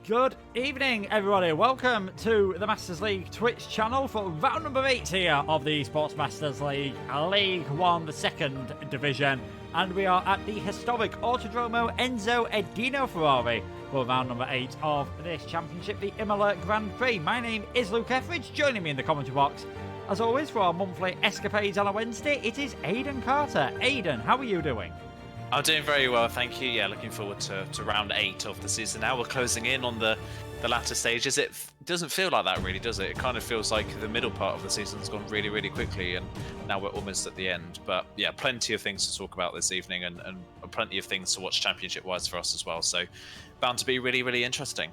Good evening, everybody. Welcome to the Masters League Twitch channel for round number 8 here of the Esports Masters League, League 1, the second division. And we are at the historic Autodromo Enzo Edino Ferrari for round number 8 of this championship, the Imola Grand Prix. My name is Luke Etheridge. Joining me in the commentary box, as always, for our monthly escapades on a Wednesday, it is Aidan Carter. Aidan, how are you doing? I'm doing very well, thank you. Yeah, looking forward to round 8 of the season. Now we're closing in on the latter stages. It doesn't feel like that, really, does it? It kind of feels like the middle part of the season's gone really, really quickly, and now we're almost at the end. But yeah, plenty of things to talk about this evening, and plenty of things to watch championship-wise for us as well. So bound to be really, really interesting.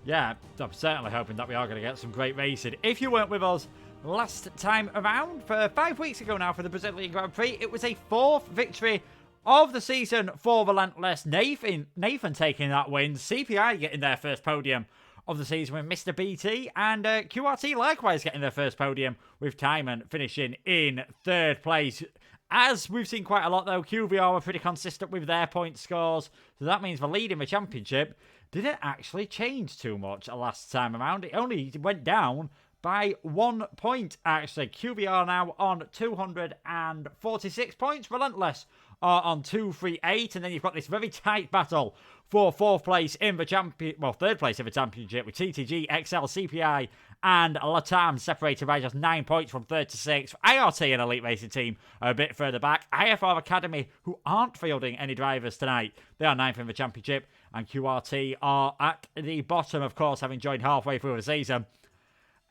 Yeah, I'm certainly hoping that we are going to get some great racing. If you weren't with us last time around, for 5 weeks ago now for the Brazilian Grand Prix, it was a 4th victory of the season for Relentless. Nathan taking that win. CPI getting their first podium of the season with Mr. BT. And QRT likewise getting their first podium with Timon finishing in 3rd place. As we've seen quite a lot though, QVR were pretty consistent with their point scores. So that means for leading the championship didn't actually change too much last time around. It only went down by 1 point, actually. QVR now on 246 points. Relentless are on 238, and then you've got this very tight battle for 4th place in the champion, 3rd place in the championship with TTG, XL, CPI, and Latam separated by just 9 points from 3rd to 6th. IRT, an elite racing team, are a bit further back. IFR Academy, who aren't fielding any drivers tonight, they are 9th in the championship, and QRT are at the bottom, of course, having joined halfway through the season.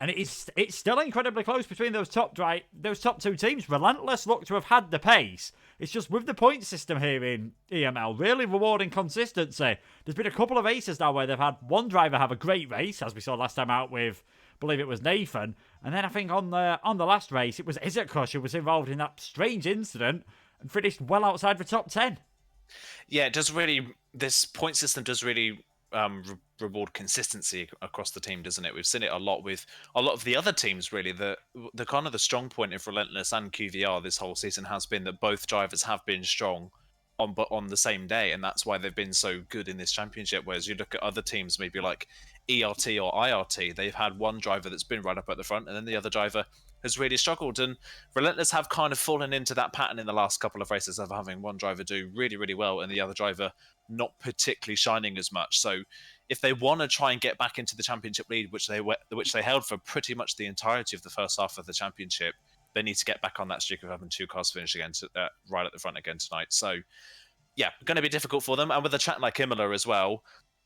And it's still incredibly close between those top 2 teams. Relentless look to have had the pace. It's just with the point system here in EML, really rewarding consistency. There's been a couple of races now where they've had one driver have a great race, as we saw last time out with, I believe it was Nathan. And then I think on the last race, it was Izakush who was involved in that strange incident and finished well outside the top 10. Yeah, it does really. This point system does really reward consistency across the team, doesn't it? We've seen it a lot with a lot of the other teams, really. The kind of the strong point of Relentless and QVR this whole season has been that both drivers have been strong on the same day, and that's why they've been so good in this championship. Whereas you look at other teams, maybe like ERT or IRT, they've had one driver that's been right up at the front, and then the other driver has really struggled. And Relentless have kind of fallen into that pattern in the last couple of races of having one driver do really, really well and the other driver not particularly shining as much. So if they want to try and get back into the championship lead, which they held for pretty much the entirety of the first half of the championship, they need to get back on that streak of having 2 cars finish again right at the front again tonight. So yeah, going to be difficult for them. And with a track like Imola as well,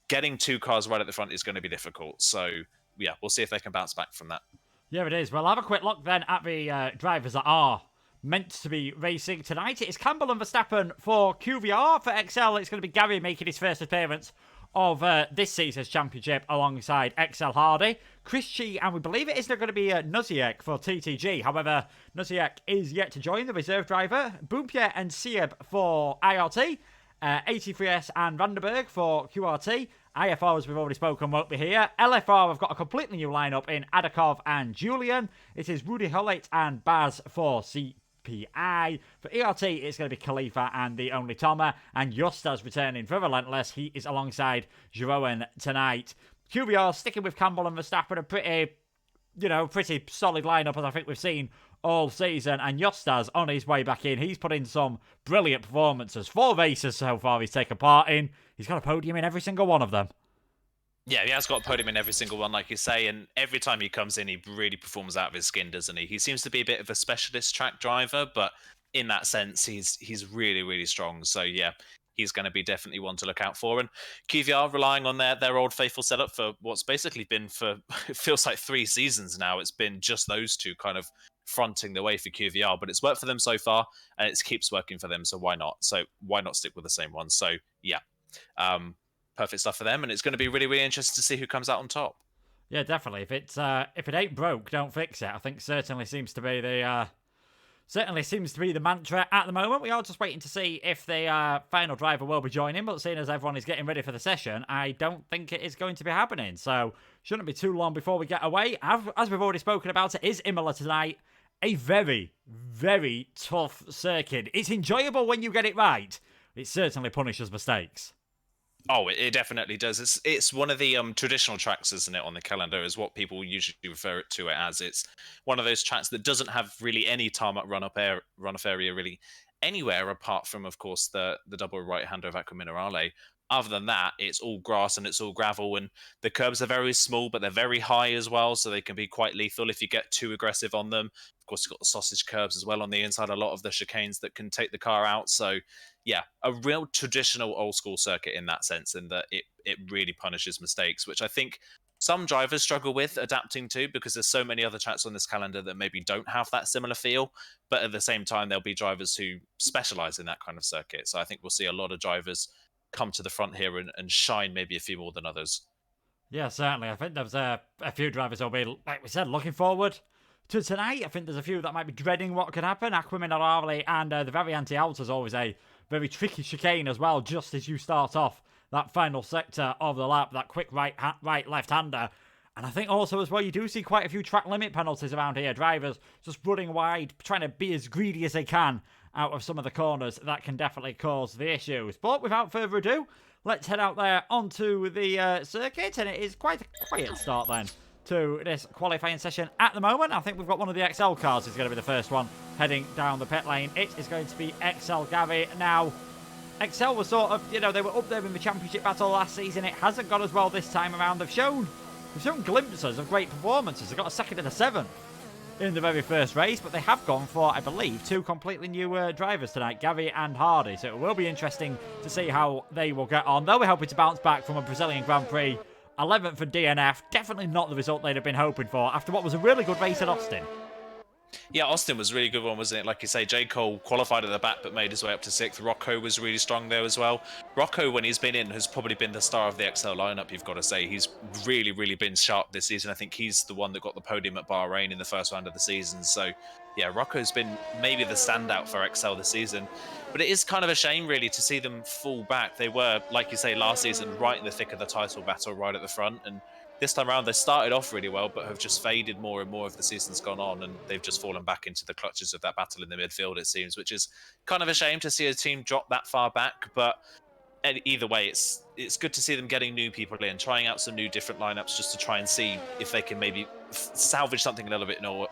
getting 2 cars right at the front is going to be difficult. So yeah, we'll see if they can bounce back from that. Yeah, it is. Well, I'll have a quick look then at the drivers that are meant to be racing tonight. It is Campbell and Verstappen for QVR. For XL, it's going to be Gary making his first appearance of this season's championship alongside XL Hardy. Chris Chi, and we believe it is going to be Nuziek for TTG. However, Nuziek is yet to join, the reserve driver. Boompierre and Sieb for IRT. 83S and Vandenberg for QRT. IFR, as we've already spoken, won't be here. LFR have got a completely new lineup in Adakov and Julian. It is Rudy Hollett and Baz for CPI. For ERT, it's going to be Khalifa and the only Toma. And Justas returning for Relentless. He is alongside Jeroen tonight. QVR sticking with Campbell and Verstappen, a pretty solid lineup, as I think we've seen all season. And Justas on his way back in. He's put in some brilliant performances. 4 races so far he's taken part in. He's got a podium in every single one of them. Yeah, he has got a podium in every single one, like you say, and every time he comes in, he really performs out of his skin, doesn't he? He seems to be a bit of a specialist track driver, but in that sense, he's really, really strong. So yeah, he's going to be definitely one to look out for. And QVR relying on their old faithful setup for what's basically been for, it feels like 3 seasons now. It's been just those 2 kind of fronting the way for QVR, but it's worked for them so far, and it keeps working for them, so why not? So why not stick with the same one? So yeah, perfect stuff for them, and it's going to be really, really interesting to see who comes out on top. Yeah, definitely. If it ain't broke, don't fix it. I think certainly seems to be the mantra at the moment. We are just waiting to see if the final driver will be joining, but seeing as everyone is getting ready for the session, I don't think it is going to be happening. So shouldn't be too long before we get away. As we've already spoken about, it is Imola tonight. A very, very tough circuit. It's enjoyable when you get it right. It certainly punishes mistakes. Oh, it definitely does. It's one of the traditional tracks, isn't it, on the calendar? Is what people usually refer it to it as. It's one of those tracks that doesn't have really any tarmac runoff area really anywhere apart from, of course, the double right hander of Aqua Minerale. Other than that, it's all grass and it's all gravel, and the curbs are very small, but they're very high as well, so they can be quite lethal if you get too aggressive on them. Of course, you've got the sausage curbs as well on the inside. A lot of the chicanes that can take the car out. So yeah, a real traditional old school circuit in that sense, in that it really punishes mistakes, which I think some drivers struggle with adapting to because there's so many other tracks on this calendar that maybe don't have that similar feel. But at the same time, there'll be drivers who specialize in that kind of circuit. So I think we'll see a lot of drivers come to the front here and shine maybe a few more than others. Yeah, certainly. I think there's a few drivers who'll be, like we said, looking forward to tonight. I think there's a few that might be dreading what could happen. Aqua Minerale and the Variante Alta is always a very tricky chicane as well, just as you start off that final sector of the lap, that quick right left-hander. And I think also as well, you do see quite a few track limit penalties around here. Drivers just running wide, trying to be as greedy as they can out of some of the corners. That can definitely cause the issues. But without further ado, let's head out there onto the circuit. And it is quite a quiet start then to this qualifying session at the moment. I think we've got one of the XL cars is going to be the first one heading down the pit lane. It is going to be XL Gary. Now, XL was sort of, they were up there in the championship battle last season. It hasn't gone as well this time around. They've shown glimpses of great performances. They got a second and a seventh in the very first race, but they have gone for, I believe, two completely new drivers tonight, Gary and Hardy. So it will be interesting to see how they will get on. They'll be hoping to bounce back from a Brazilian Grand Prix 11th for DNF. Definitely not the result they'd have been hoping for after what was a really good race at Austin. Yeah, Austin was a really good one, wasn't it? Like you say, J. Cole qualified at the back but made his way up to sixth. Rocco was really strong there as well. Rocco, when he's been in, has probably been the star of the XL lineup, you've got to say. He's really, really been sharp this season. I think he's the one that got the podium at Bahrain in the first round of the season. So, yeah, Rocco's been maybe the standout for XL this season. But it is kind of a shame, really, to see them fall back. They were, like you say, last season, right in the thick of the title battle, right at the front. And this time around, they started off really well, but have just faded more and more as the season's gone on, and they've just fallen back into the clutches of that battle in the midfield, it seems, which is kind of a shame to see a team drop that far back. But either way, it's good to see them getting new people in, trying out some new different lineups just to try and see if they can maybe salvage something a little bit more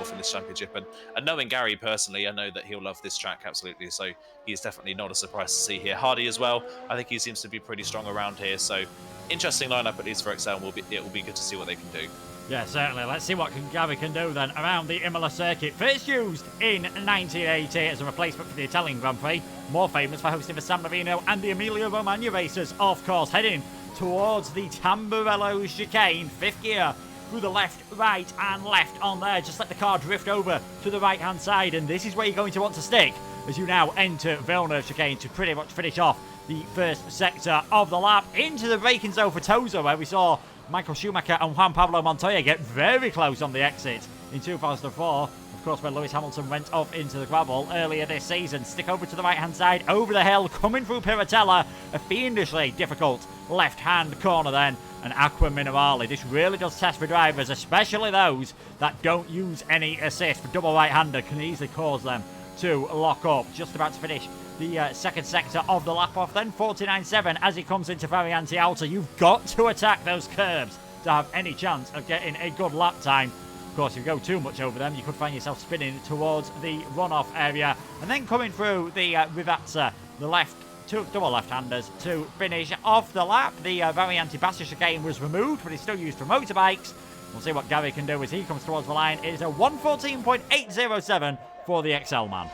from this championship. And knowing Gary personally, I know that he'll love this track absolutely. So he's definitely not a surprise to see here. Hardy as well. I think he seems to be pretty strong around here. So interesting lineup at least for XL. It will be good to see what they can do. Yeah, certainly. Let's see what Gary can do then around the Imola circuit. First used in 1980 as a replacement for the Italian Grand Prix. More famous for hosting the San Marino and the Emilia Romagna races. Of course, heading towards the Tamburello chicane. Fifth gear through the left, right and left on there. Just let the car drift over to the right-hand side. And this is where you're going to want to stick as you now enter Villeneuve chicane to pretty much finish off the first sector of the lap. Into the braking zone for Toza, where we saw Michael Schumacher and Juan Pablo Montoya get very close on the exit in 2004. Of course, when Lewis Hamilton went off into the gravel earlier this season. Stick over to the right-hand side, over the hill, coming through Piratella. A fiendishly difficult left-hand corner then. And Aqua Minerale. This really does test for drivers, especially those that don't use any assist. For double right-hander can easily cause them to lock up. Just about to finish the second sector of the lap off then. 49.7 as he comes into Variante Alta. You've got to attack those curbs to have any chance of getting a good lap time. Of course, if you go too much over them, you could find yourself spinning towards the runoff area. And then coming through the Rivazza, the left, two double left-handers to finish off the lap. The Variante Bassa chicane was removed, but it's still used for motorbikes. We'll see what Gary can do as he comes towards the line. It is a 1:14.807 for the XL man.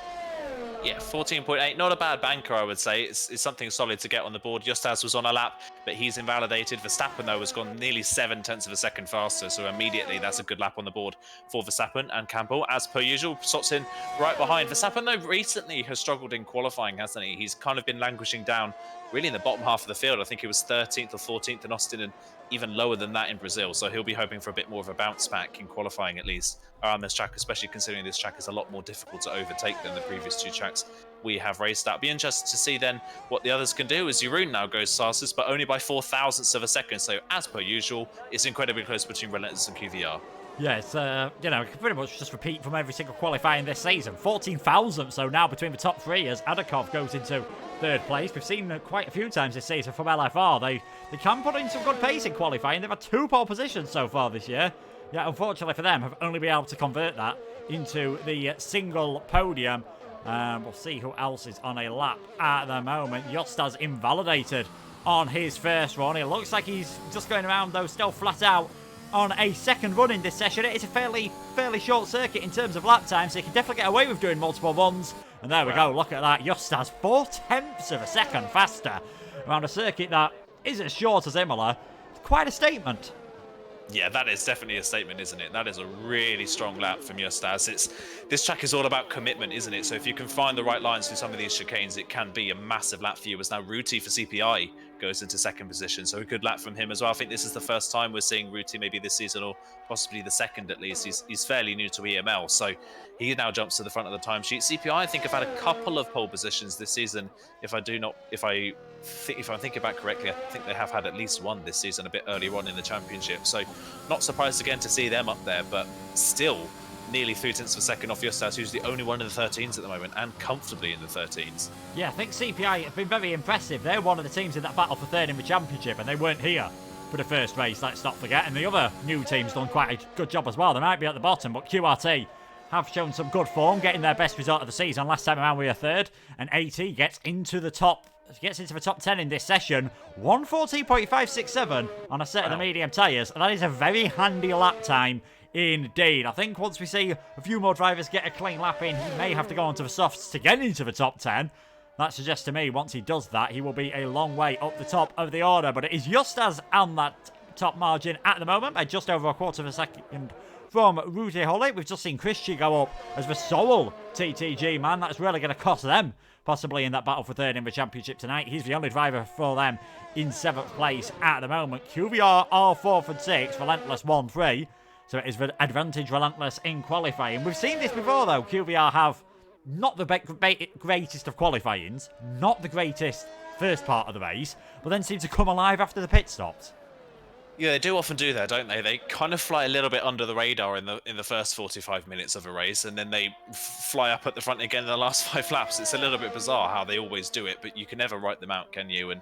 Yeah, 14.8, not a bad banker, I would say. It's something solid to get on the board. Justas was on a lap, but he's invalidated. Verstappen, though, has gone nearly 7/10 of a second faster, so immediately that's a good lap on the board for Verstappen. And Campbell, as per usual, slots in right behind. Verstappen, though, recently has struggled in qualifying, hasn't he? He's kind of been languishing down really in the bottom half of the field. I think he was 13th or 14th in Austin and even lower than that in Brazil. So he'll be hoping for a bit more of a bounce back in qualifying, at least around this track, especially considering this track is a lot more difficult to overtake than the previous two tracks we have raced at. Be interested to see then what the others can do, as Jeroen now goes fastest, but only by 4 thousandths of a second. So as per usual, it's incredibly close between Relentless and QVR. Yeah, it's, pretty much just repeat from every single qualifying this season. 14 thousandths, so now between the top three as Adakov goes into third place. We've seen quite a few times this season from LFR. They can put in some good pace in qualifying. They've had 2 pole positions so far this year. Yeah, unfortunately for them, have only been able to convert that into the single podium. We'll see who else is on a lap at the moment. Josta's invalidated on his first run. It looks like he's just going around, though, still flat out on a second run in this session. It is a fairly short circuit in terms of lap time, so he can definitely get away with doing multiple runs. And there we go, look at that. Josta's 0.4 of a second faster around a circuit that is as short as Imola. Quite a statement. Yeah, that is definitely a statement, isn't it? That is a really strong lap from Justas. This track is all about commitment, isn't it? So if you can find the right lines through some of these chicanes, it can be a massive lap for you. As now Ruti for CPI goes into second position, so a good lap from him as well. I think this is the first time we're seeing Ruti maybe this season, or possibly the second at least. He's fairly new to EML, so he now jumps to the front of the timesheet. CPI, I think, have had a couple of pole positions this season. If I'm thinking back correctly, I think they have had at least one this season, a bit earlier on in the championship. So not surprised again to see them up there, but still nearly 0.3 of a second off Justas, who's the only one in the 13s at the moment, and comfortably in the 13s. Yeah, I think CPI have been very impressive. They're one of the teams in that battle for third in the championship, and they weren't here for the first race, let's not forget. And the other new team's done quite a good job as well. They might be at the bottom, but QRT have shown some good form, getting their best result of the season. Last time around we were third, and AT gets into the top 10 in this session. 1:14.567 on a set of the medium tyres, and that is a very handy lap time indeed. I think once we see a few more drivers get a clean lap in, he may have to go onto the softs to get into the top 10. That suggests to me once he does that, he will be a long way up the top of the order. But it is Justas on that top margin at the moment by just over 1/4 of a second from Ruti Holly. We've just seen Christie go up as the sole TTG man. That's really going to cost them possibly in that battle for third in the championship tonight. He's the only driver for them in 7th place at the moment. QVR are 4th and 6th, Relentless 1-3. So it is the advantage Relentless in qualifying. We've seen this before though. QVR have not the greatest of qualifyings, not the greatest first part of the race, but then seem to come alive after the pit stops. Yeah, they do often do that, don't they? They kind of fly a little bit under the radar in the first 45 minutes of a race, and then they fly up at the front again in the last 5 laps. It's a little bit bizarre how they always do it, but you can never write them out, can you? And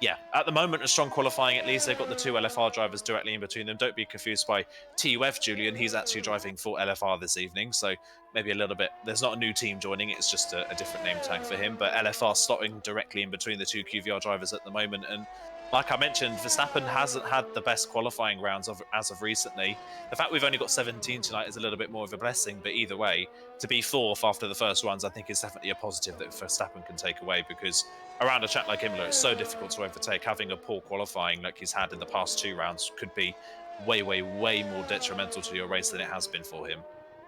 yeah, at the moment, a strong qualifying at least. They've got the 2 LFR drivers directly in between them. Don't be confused by TUF Julian. He's actually driving for LFR this evening, so maybe a little bit. There's not a new team joining, it's just a different name tag for him. But LFR slotting directly in between the 2 QVR drivers at the moment. And like I mentioned, Verstappen hasn't had the best qualifying rounds as of recently. The fact we've only got 17 tonight is a little bit more of a blessing, but either way, to be 4th after the first runs, I think is definitely a positive that Verstappen can take away, because around a track like Imola, it's so difficult to overtake. Having a poor qualifying like he's had in the past 2 rounds could be way more detrimental to your race than it has been for him.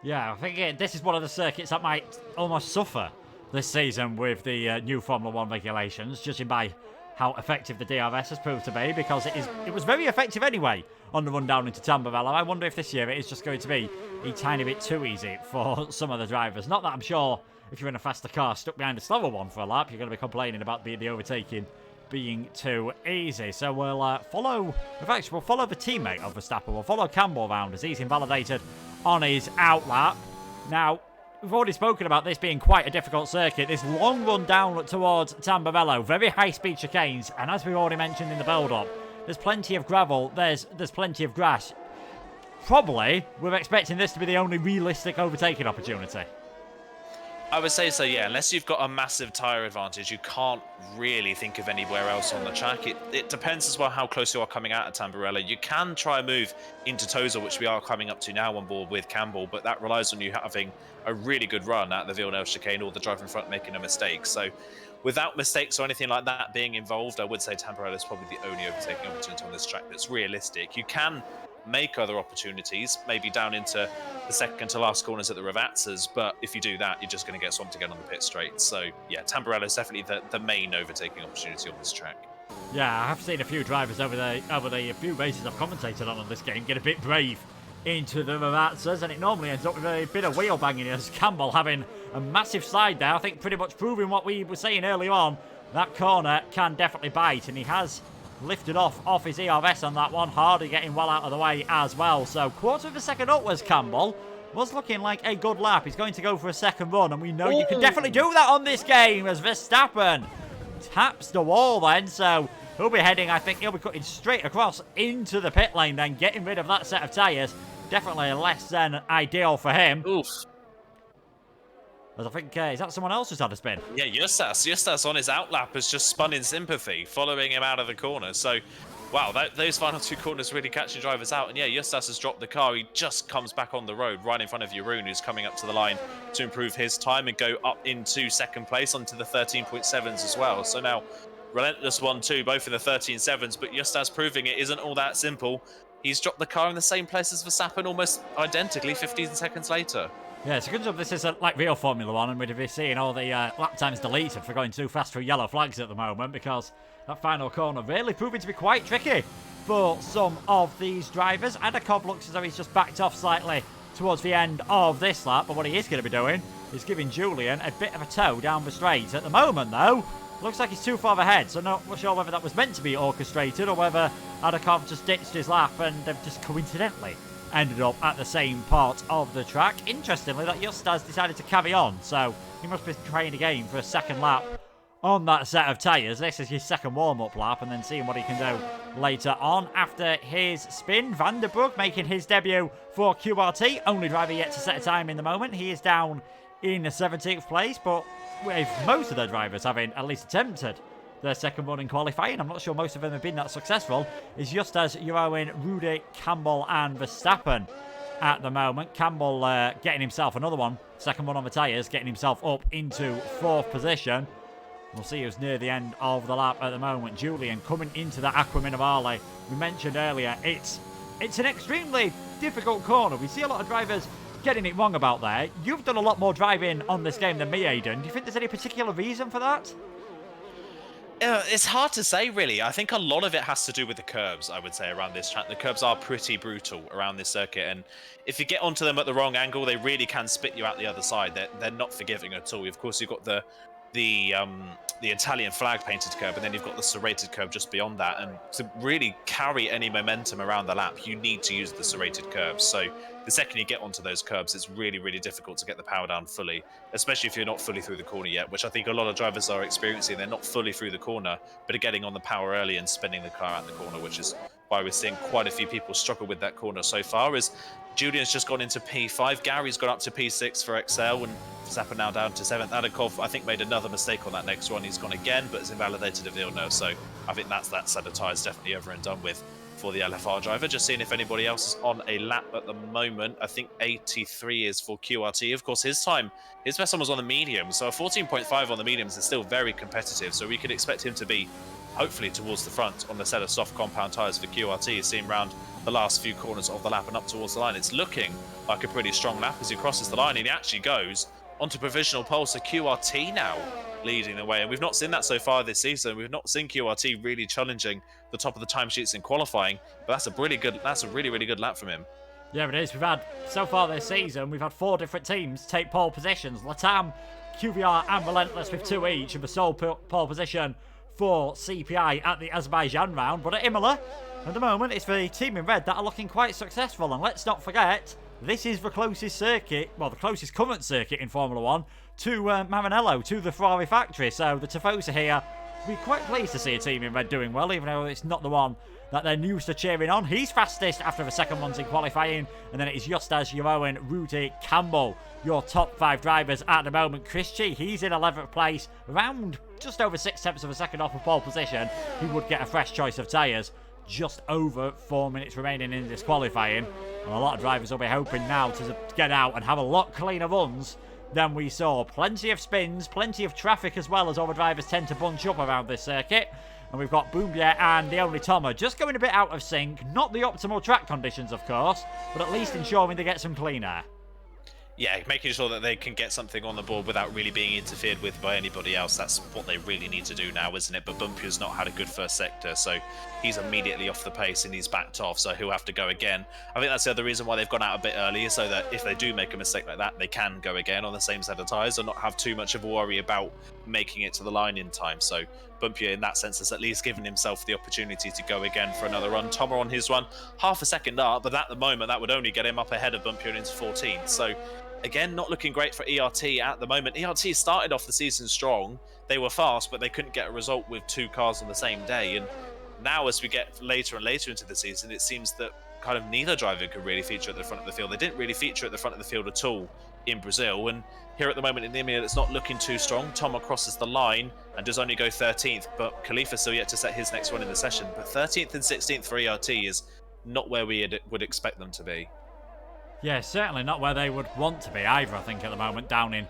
Yeah, I think this is one of the circuits that might almost suffer this season with the new Formula 1 regulations, judging by how effective the DRS has proved to be, because it was very effective anyway on the run down into Tamburello. I wonder if this year it is just going to be a tiny bit too easy for some of the drivers. Not that I'm sure if you're in a faster car stuck behind a slower one for a lap, you're going to be complaining about the overtaking being too easy. So we'll follow the teammate of Verstappen. We'll follow Campbell around as he's invalidated on his out lap. Now, we've already spoken about this being quite a difficult circuit. This long run down towards Tamburello, very high-speed chicanes, and as we've already mentioned in the build-up, there's plenty of gravel, there's plenty of grass. Probably, we're expecting this to be the only realistic overtaking opportunity. I would say so, yeah. Unless you've got a massive tyre advantage, you can't really think of anywhere else on the track. It depends as well how close you are coming out of Tamburello. You can try and move into Tosa, which we are coming up to now on board with Campbell, but that relies on you having a really good run at the Villeneuve chicane, or the driver in front making a mistake. So without mistakes or anything like that being involved, I would say Tamburello is probably the only overtaking opportunity on this track that's realistic. You can make other opportunities, maybe down into the second to last corners at the Ravazzas, but if you do that, you're just going to get swamped again on the pit straight. So yeah, Tamburello is definitely the main overtaking opportunity on this track. Yeah, I have seen a few drivers over the few races I've commentated on this game get a bit brave into the Ravazzas, and it normally ends up with a bit of wheel banging, as Campbell having a massive slide there. I think pretty much proving what we were saying earlier on, that corner can definitely bite, and he has lifted off his ERS on that one. Hardy getting well out of the way as well. So 1/4 of a second upwards, Campbell was looking like a good lap. He's going to go for a second run, and we know you can definitely do that on this game as Verstappen taps the wall then, so he'll be heading, I think he'll be cutting straight across into the pit lane then, getting rid of that set of tyres. Definitely less than ideal for him. Oof. As I think, is that someone else who's had a spin? Yeah, Justas on his outlap has just spun in sympathy, following him out of the corner. So, wow, those final two corners really catching drivers out. And yeah, Justas has dropped the car. He just comes back on the road right in front of Jeroen, who's coming up to the line to improve his time and go up into second place onto the 13.7s as well. So now, Relentless 1-2, both in the 13.7s, but Justas proving it isn't all that simple. He's dropped the car in the same place as Verstappen almost identically 15 seconds later. Yeah, it's a good job this isn't like real Formula 1 and we'd be seeing all the lap times deleted for going too fast through yellow flags at the moment, because that final corner really proving to be quite tricky for some of these drivers. Adakov looks as though he's just backed off slightly towards the end of this lap, but what he is going to be doing is giving Julian a bit of a tow down the straight. At the moment, though, looks like he's too far ahead, so not sure whether that was meant to be orchestrated or whether Adakov just ditched his lap and they've just coincidentally ended up at the same part of the track. Interestingly, that Justas decided to carry on, so he must be trying again for a second lap on that set of tyres. This is his second warm-up lap, and then seeing what he can do later on. After his spin, Vandenberg making his debut for QRT, only driver yet to set a time in the moment. He is down in the 17th place, but with most of their drivers having at least attempted their second run in qualifying, I'm not sure most of them have been that successful, is Justas, Jeroen, Rudy, Campbell and Verstappen at the moment. Campbell getting himself another one, second one on the tyres, getting himself up into 4th position. We'll see who's near the end of the lap at the moment. Julian coming into the Aqua Minerale. We mentioned earlier, it's an extremely difficult corner. We see a lot of drivers getting it wrong about there. You've done a lot more driving on this game than me, Aiden. Do you think there's any particular reason for that? It's hard to say, really. I think a lot of it has to do with the curbs, I would say, around this track. The curbs are pretty brutal around this circuit, and if you get onto them at the wrong angle, they really can spit you out the other side. They're not forgiving at all. Of course, you've got the Italian flag painted curb, and then you've got the serrated curb just beyond that. And to really carry any momentum around the lap, you need to use the serrated curbs. So the second you get onto those curbs, it's really, really difficult to get the power down fully, especially if you're not fully through the corner yet, which I think a lot of drivers are experiencing. They're not fully through the corner, but are getting on the power early and spinning the car out the corner, which is why we're seeing quite a few people struggle with that corner so far. As Julian's just gone into P5, Gary's got up to P6 for Excel, and Verstappen now down to 7th. Adakov, I think, made another mistake on that next one. He's gone again, but has invalidated a Villeneuve, so I think that set of tyres definitely over and done with for the LFR driver. Just seeing if anybody else is on a lap at the moment. I think 83 is for QRT. Of course, his best one was on the medium, so a 14.5 on the mediums is still very competitive, so we could expect him to be hopefully towards the front on the set of soft compound tyres for QRT, seen round the last few corners of the lap and up towards the line. It's looking like a pretty strong lap as he crosses the line, and he actually goes onto provisional pole, so QRT now leading the way, and we've not seen that so far this season. We've not seen QRT really challenging the top of the timesheets in qualifying, but that's a really good lap from him. Yeah, it is. We've had, so far this season, we've had 4 different teams take pole positions. Latam, QVR and Relentless with 2 each, and the sole pole position for CPI at the Azerbaijan round. But at Imola, at the moment, it's the team in red that are looking quite successful, and let's not forget, this is the closest circuit, well, the closest current circuit in Formula 1 to Maranello, to the Ferrari factory. So the Tifosi here, we're quite pleased to see a team in red doing well, even though it's not the one that they're used to cheering on. He's fastest after the second ones in qualifying, and then it is Justas, Jeroen, Rudy, Campbell, your top 5 drivers at the moment. Chris G, he's in 11th place, around just over 6/10 of a second off of pole position. He would get a fresh choice of tyres. Just over 4 minutes remaining in this qualifying, and a lot of drivers will be hoping now to get out and have a lot cleaner runs than we saw. Plenty of spins, plenty of traffic as well, as all the drivers tend to bunch up around this circuit. And we've got Boombier and the only Tomo just going a bit out of sync. Not the optimal track conditions, of course, but at least ensuring they get some clean air. Yeah, making sure that they can get something on the board without really being interfered with by anybody else. That's what they really need to do now, isn't it? But Bumpier's not had a good first sector, so he's immediately off the pace and he's backed off, so he'll have to go again. I think that's the other reason why they've gone out a bit earlier, so that if they do make a mistake like that, they can go again on the same set of tyres and not have too much of a worry about making it to the line in time. So Bumpier, in that sense, has at least given himself the opportunity to go again for another run. Tomer on his run, half a second up, but at the moment, that would only get him up ahead of Bumpier into 14th. So again, not looking great for ERT at the moment. ERT started off the season strong. They were fast, but they couldn't get a result with 2 cars on the same day. And now, as we get later and later into the season, it seems that kind of neither driver could really feature at the front of the field. They didn't really feature at the front of the field at all in Brazil. And here at the moment in Imola, it's not looking too strong. Tomo crosses the line and does only go 13th, but Khalifa's still yet to set his next one in the session. But 13th and 16th for ERT is not where we would expect them to be. Yeah, certainly not where they would want to be either, I think, at the moment, down in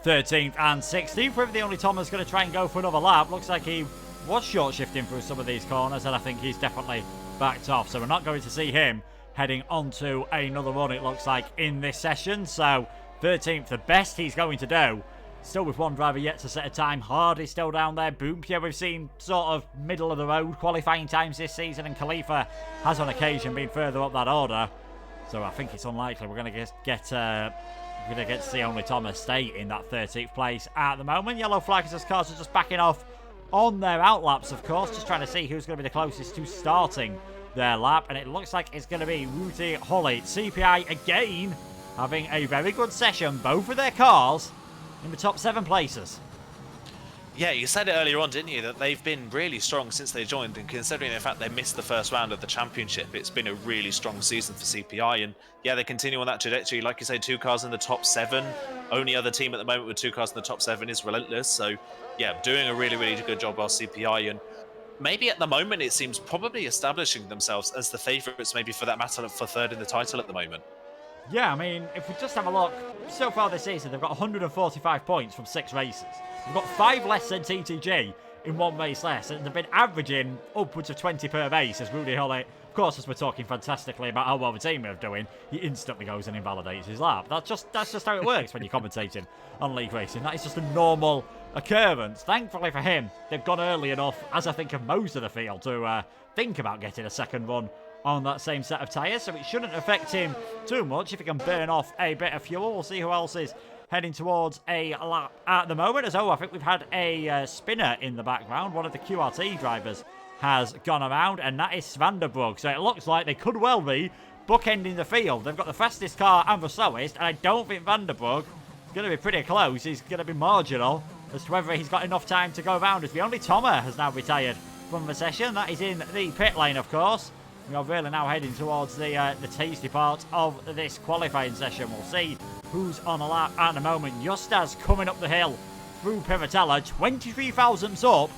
13th and 16th. With the only Tomo's going to try and go for another lap. Looks like he was short shifting through some of these corners, and I think he's definitely backed off. So we're not going to see him heading onto another run, it looks like, in this session. So 13th, the best he's going to do. Still with one driver yet to set a time. Hardy's still down there. Boompia, we've seen sort of middle of the road qualifying times this season, and Khalifa has on occasion been further up that order. So I think it's unlikely we're going to get to see only Thomas stay in that 13th place at the moment. Yellow flags as cars are just backing off on their outlaps, of course, just trying to see who's going to be the closest to starting their lap. And it looks like it's going to be Ruti Holly. CPI again having a very good session, both of their cars in the top 7 places. Yeah, you said it earlier on, didn't you, that they've been really strong since they joined, and considering the fact they missed the first round of the championship, it's been a really strong season for CPI. And yeah, they continue on that trajectory. Like you say, 2 cars in the top 7. Only other team at the moment with 2 cars in the top 7 is Relentless. So yeah, doing a really, really good job by CPI. And maybe at the moment it seems probably establishing themselves as the favourites, maybe for that matter, for 3rd in the title at the moment. Yeah, I mean, if we just have a look, so far this season, they've got 145 points from 6 races. They've got 5 less than TTG in 1 race less, and they've been averaging upwards of 20 per race, as Rudy Holly, of course, as we're talking fantastically about how well the team are doing, he instantly goes and invalidates his lap. That's just how it works when you're commentating on league racing. That is just a normal occurrence. Thankfully for him, they've gone early enough, as I think of most of the field, to think about getting a second run on that same set of tyres, so it shouldn't affect him too much if he can burn off a bit of fuel. We'll see who else is heading towards a lap at the moment. As I think we've had a spinner in the background. One of the QRT drivers has gone around, and that is Svanderbrug. So it looks like they could well be bookending the field. They've got the fastest car and the slowest, and I don't think Vanderbrug is going to be pretty close. He's going to be marginal as to whether he's got enough time to go around, as the only Tomer has now retired from the session. That is in the pit lane, of course. We are really now heading towards the tasty part of this qualifying session. We'll see who's on a lap at the moment. Justas coming up the hill through Piratella, 23 thousandths up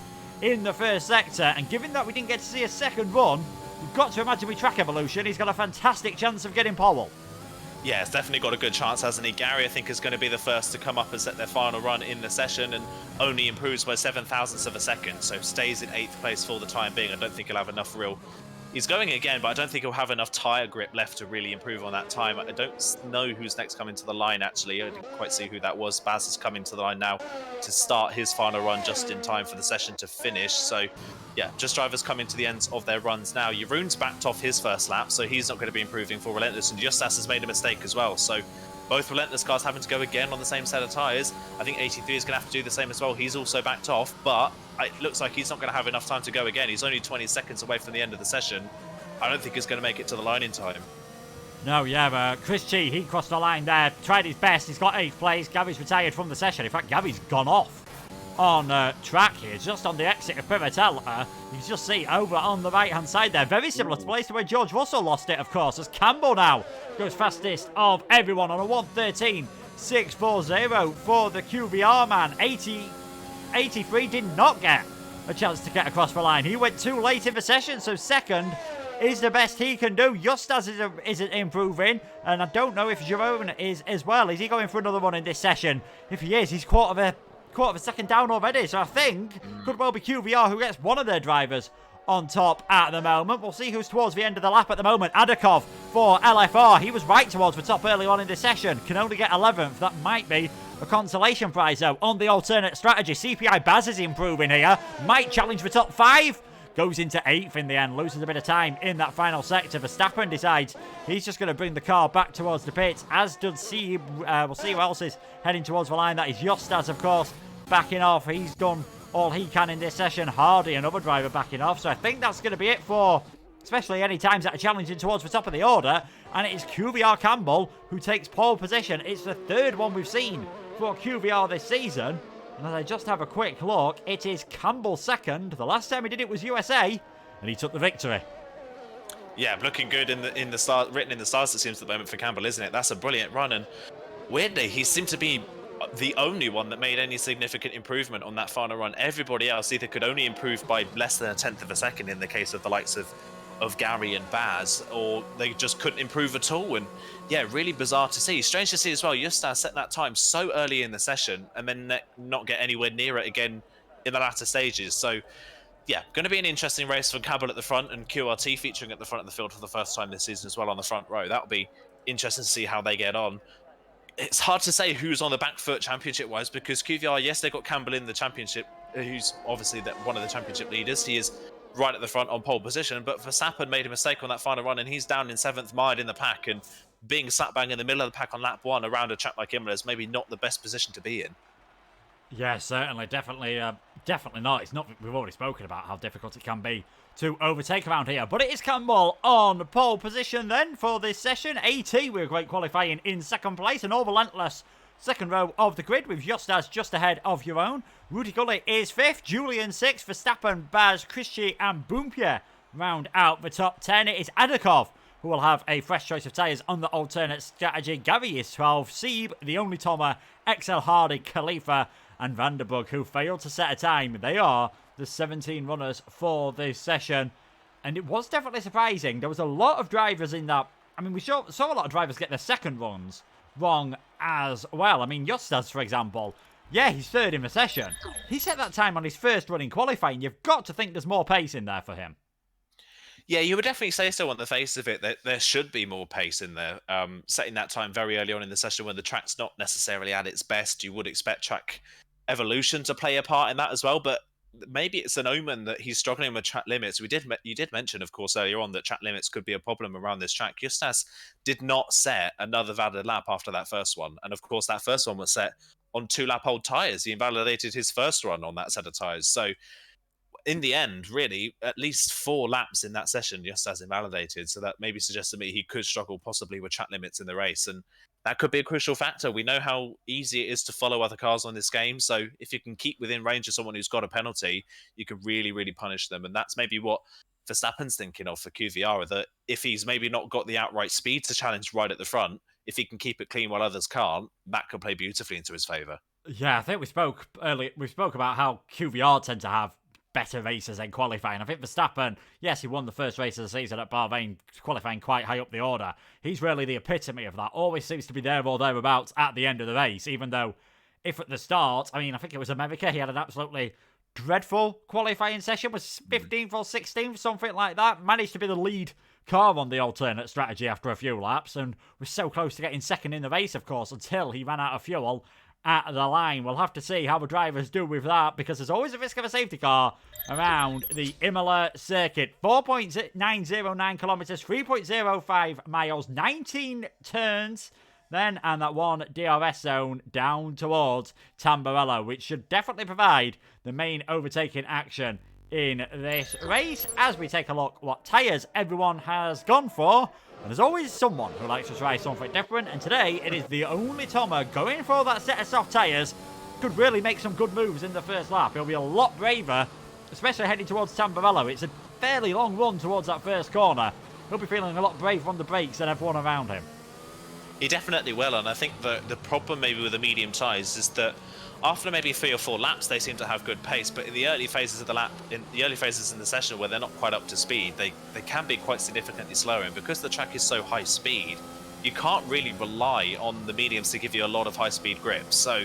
in the first sector. And given that we didn't get to see a second run, you've got to imagine with track evolution, he's got a fantastic chance of getting pole. Yeah, it's definitely got a good chance, hasn't he? Gary, I think, is going to be the first to come up and set their final run in the session, and only improves by 7 thousandths of a second, so stays in 8th place for the time being. I don't think he'll have enough real... He's going again, but I don't think he'll have enough tyre grip left to really improve on that time. I don't know who's next coming to the line, actually. I didn't quite see who that was. Baz is coming to the line now to start his final run just in time for the session to finish. So, yeah, just drivers coming to the ends of their runs now. Jeroen's backed off his first lap, so he's not going to be improving for Relentless. And Justas has made a mistake as well. So both Relentless cars having to go again on the same set of tyres. I think 83 is going to have to do the same as well. He's also backed off, but it looks like he's not going to have enough time to go again. He's only 20 seconds away from the end of the session. I don't think he's going to make it to the line in time. No, yeah, but Chris Chi, he crossed the line there, tried his best. He's got 8th place. Gary's retired from the session. In fact, Gary's gone off on track here, just on the exit of Piratella. You can just see over on the right-hand side there. Very similar to the place where George Russell lost it, of course, as Campbell now goes fastest of everyone on a 1:13.640 for the QBR man. 83 did not get a chance to get across the line. He went too late in the session, so second is the best he can do. Justas isn't improving, and I don't know if Jeroen is as well. Is he going for another one in this session? If he is, he's quarter of a second down already, so I think could well be QVR who gets one of their drivers on top at the moment. We'll see who's towards the end of the lap at the moment. Adakov for LFR. He was right towards the top early on in this session. Can only get 11th. That might be a consolation prize, though, on the alternate strategy. CPI Baz is improving here. Might challenge the top 5. Goes into 8th in the end, loses a bit of time in that final sector. Verstappen decides he's just going to bring the car back towards the pits, as does C. We'll see who else is heading towards the line. That is Justas, of course, backing off. He's done all he can in this session. Hardy, another driver, backing off. So I think that's going to be it for especially any times that are challenging towards the top of the order. And it is QVR Campbell who takes pole position. It's the third one we've seen for QVR this season. And as I just have a quick look, it is Campbell second. The last time he did it was USA, and he took the victory. Yeah, looking good in the start, written in the stars, it seems at the moment for Campbell, isn't it? That's a brilliant run, and weirdly, he seemed to be the only one that made any significant improvement on that final run. Everybody else either could only improve by less than a tenth of a second in the case of the likes of Gary and Baz, or they just couldn't improve at all. And yeah, really bizarre to see. Strange to see as well, Justas set that time so early in the session and then not get anywhere near it again in the latter stages. So yeah, going to be an interesting race for Campbell at the front and QRT featuring at the front of the field for the first time this season as well on the front row. That'll be interesting to see how they get on. It's hard to say who's on the back foot championship-wise because QVR, yes, they got Campbell in the championship, who's obviously one of the championship leaders. He is right at the front on pole position, but Verstappen made a mistake on that final run and he's down in 7th mired in the pack, and being sat bang in the middle of the pack on lap 1 around a track like Imola is maybe not the best position to be in. Yeah, certainly. Definitely not. It's not. We've already spoken about how difficult it can be to overtake around here. But it is Campbell on pole position then for this session. AT with great qualifying in second place. An all relentless second row of the grid with Justas just ahead of your own. Rudy Gully is 5th. Julian 6th. Verstappen, Baz, Christie and Boompierre round out the top 10. It is Adakov who will have a fresh choice of tyres on the alternate strategy. Gary is 12th. Sieb, the only Tomer, XL Hardy, Khalifa and Vanderburg, who failed to set a time. They are the 17 runners for this session. And it was definitely surprising. There was a lot of drivers in that. I mean, we saw a lot of drivers get their second runs wrong as well. I mean, Justas, for example, yeah, he's 3rd in the session. He set that time on his first run in qualifying. You've got to think there's more pace in there for him. Yeah, you would definitely say so on the face of it that there should be more pace in there. Setting that time very early on in the session when the track's not necessarily at its best, you would expect track evolution to play a part in that as well. But maybe it's an omen that he's struggling with track limits. You did mention, of course, earlier on that track limits could be a problem around this track. Justas did not set another valid lap after that first one. And of course, that first one was set on 2-lap-old tyres. He invalidated his first run on that set of tyres. So in the end, really, at least 4 laps in that session just as invalidated. So that maybe suggests to me he could struggle possibly with track limits in the race. And that could be a crucial factor. We know how easy it is to follow other cars on this game. So if you can keep within range of someone who's got a penalty, you can really, really punish them. And that's maybe what Verstappen's thinking of for QVR, that if he's maybe not got the outright speed to challenge right at the front, if he can keep it clean while others can't, that could play beautifully into his favour. Yeah, I think we spoke earlier. We spoke about how QVR tend to have better races in qualifying. I think Verstappen, yes, he won the first race of the season at Bahrain, qualifying quite high up the order. He's really the epitome of that. Always seems to be there or thereabouts at the end of the race, even though if at the start, I mean, I think it was America, he had an absolutely dreadful qualifying session, was 15th or 16th, something like that. Managed to be the lead car on the alternate strategy after a few laps and was so close to getting second in the race, of course, until he ran out of fuel at the line. We'll have to see how the drivers do with that, because there's always a risk of a safety car around the Imola circuit. 4.909 kilometres, 3.05 miles, 19 turns then, and that one DRS zone down towards Tamburello, which should definitely provide the main overtaking action in this race. As we take a look what tyres everyone has gone for, and there's always someone who likes to try something different, and today it is the only Tomer going for that set of soft tyres. Could really make some good moves in the first lap. He'll be a lot braver, especially heading towards Tamburello. It's a fairly long run towards that first corner. He'll be feeling a lot braver on the brakes than everyone around him. He definitely will, and I think the problem maybe with the medium tyres is that after maybe 3 or 4 laps, they seem to have good pace, but in the early phases of the lap, in the early phases in the session where they're not quite up to speed, they can be quite significantly slower. And because the track is so high speed, you can't really rely on the mediums to give you a lot of high speed grips. So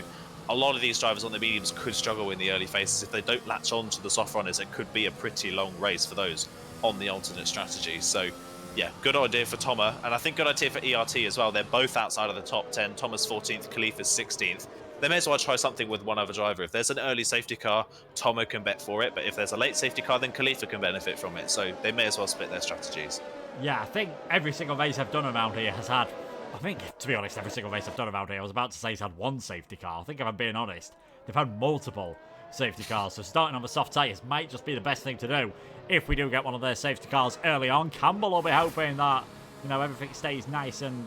a lot of these drivers on the mediums could struggle in the early phases. If they don't latch on to the soft runners, it could be a pretty long race for those on the alternate strategy. So yeah, good idea for Tomer, and I think good idea for ERT as well. They're both outside of the top 10. Tomer's 14th, Khalifa's 16th. They may as well try something with one other driver. If there's an early safety car, Tomer can bet for it, but if there's a late safety car, then Khalifa can benefit from it. So they may as well split their strategies. Yeah, I think every single race I've done around here has had, I think, to be honest, every single race I've done around here, I was about to say it's had one safety car. I think if I'm being honest, they've had multiple. safety cars. So starting on the soft tyres might just be the best thing to do if we do get one of their safety cars early on. Campbell will be hoping that, you know, everything stays nice and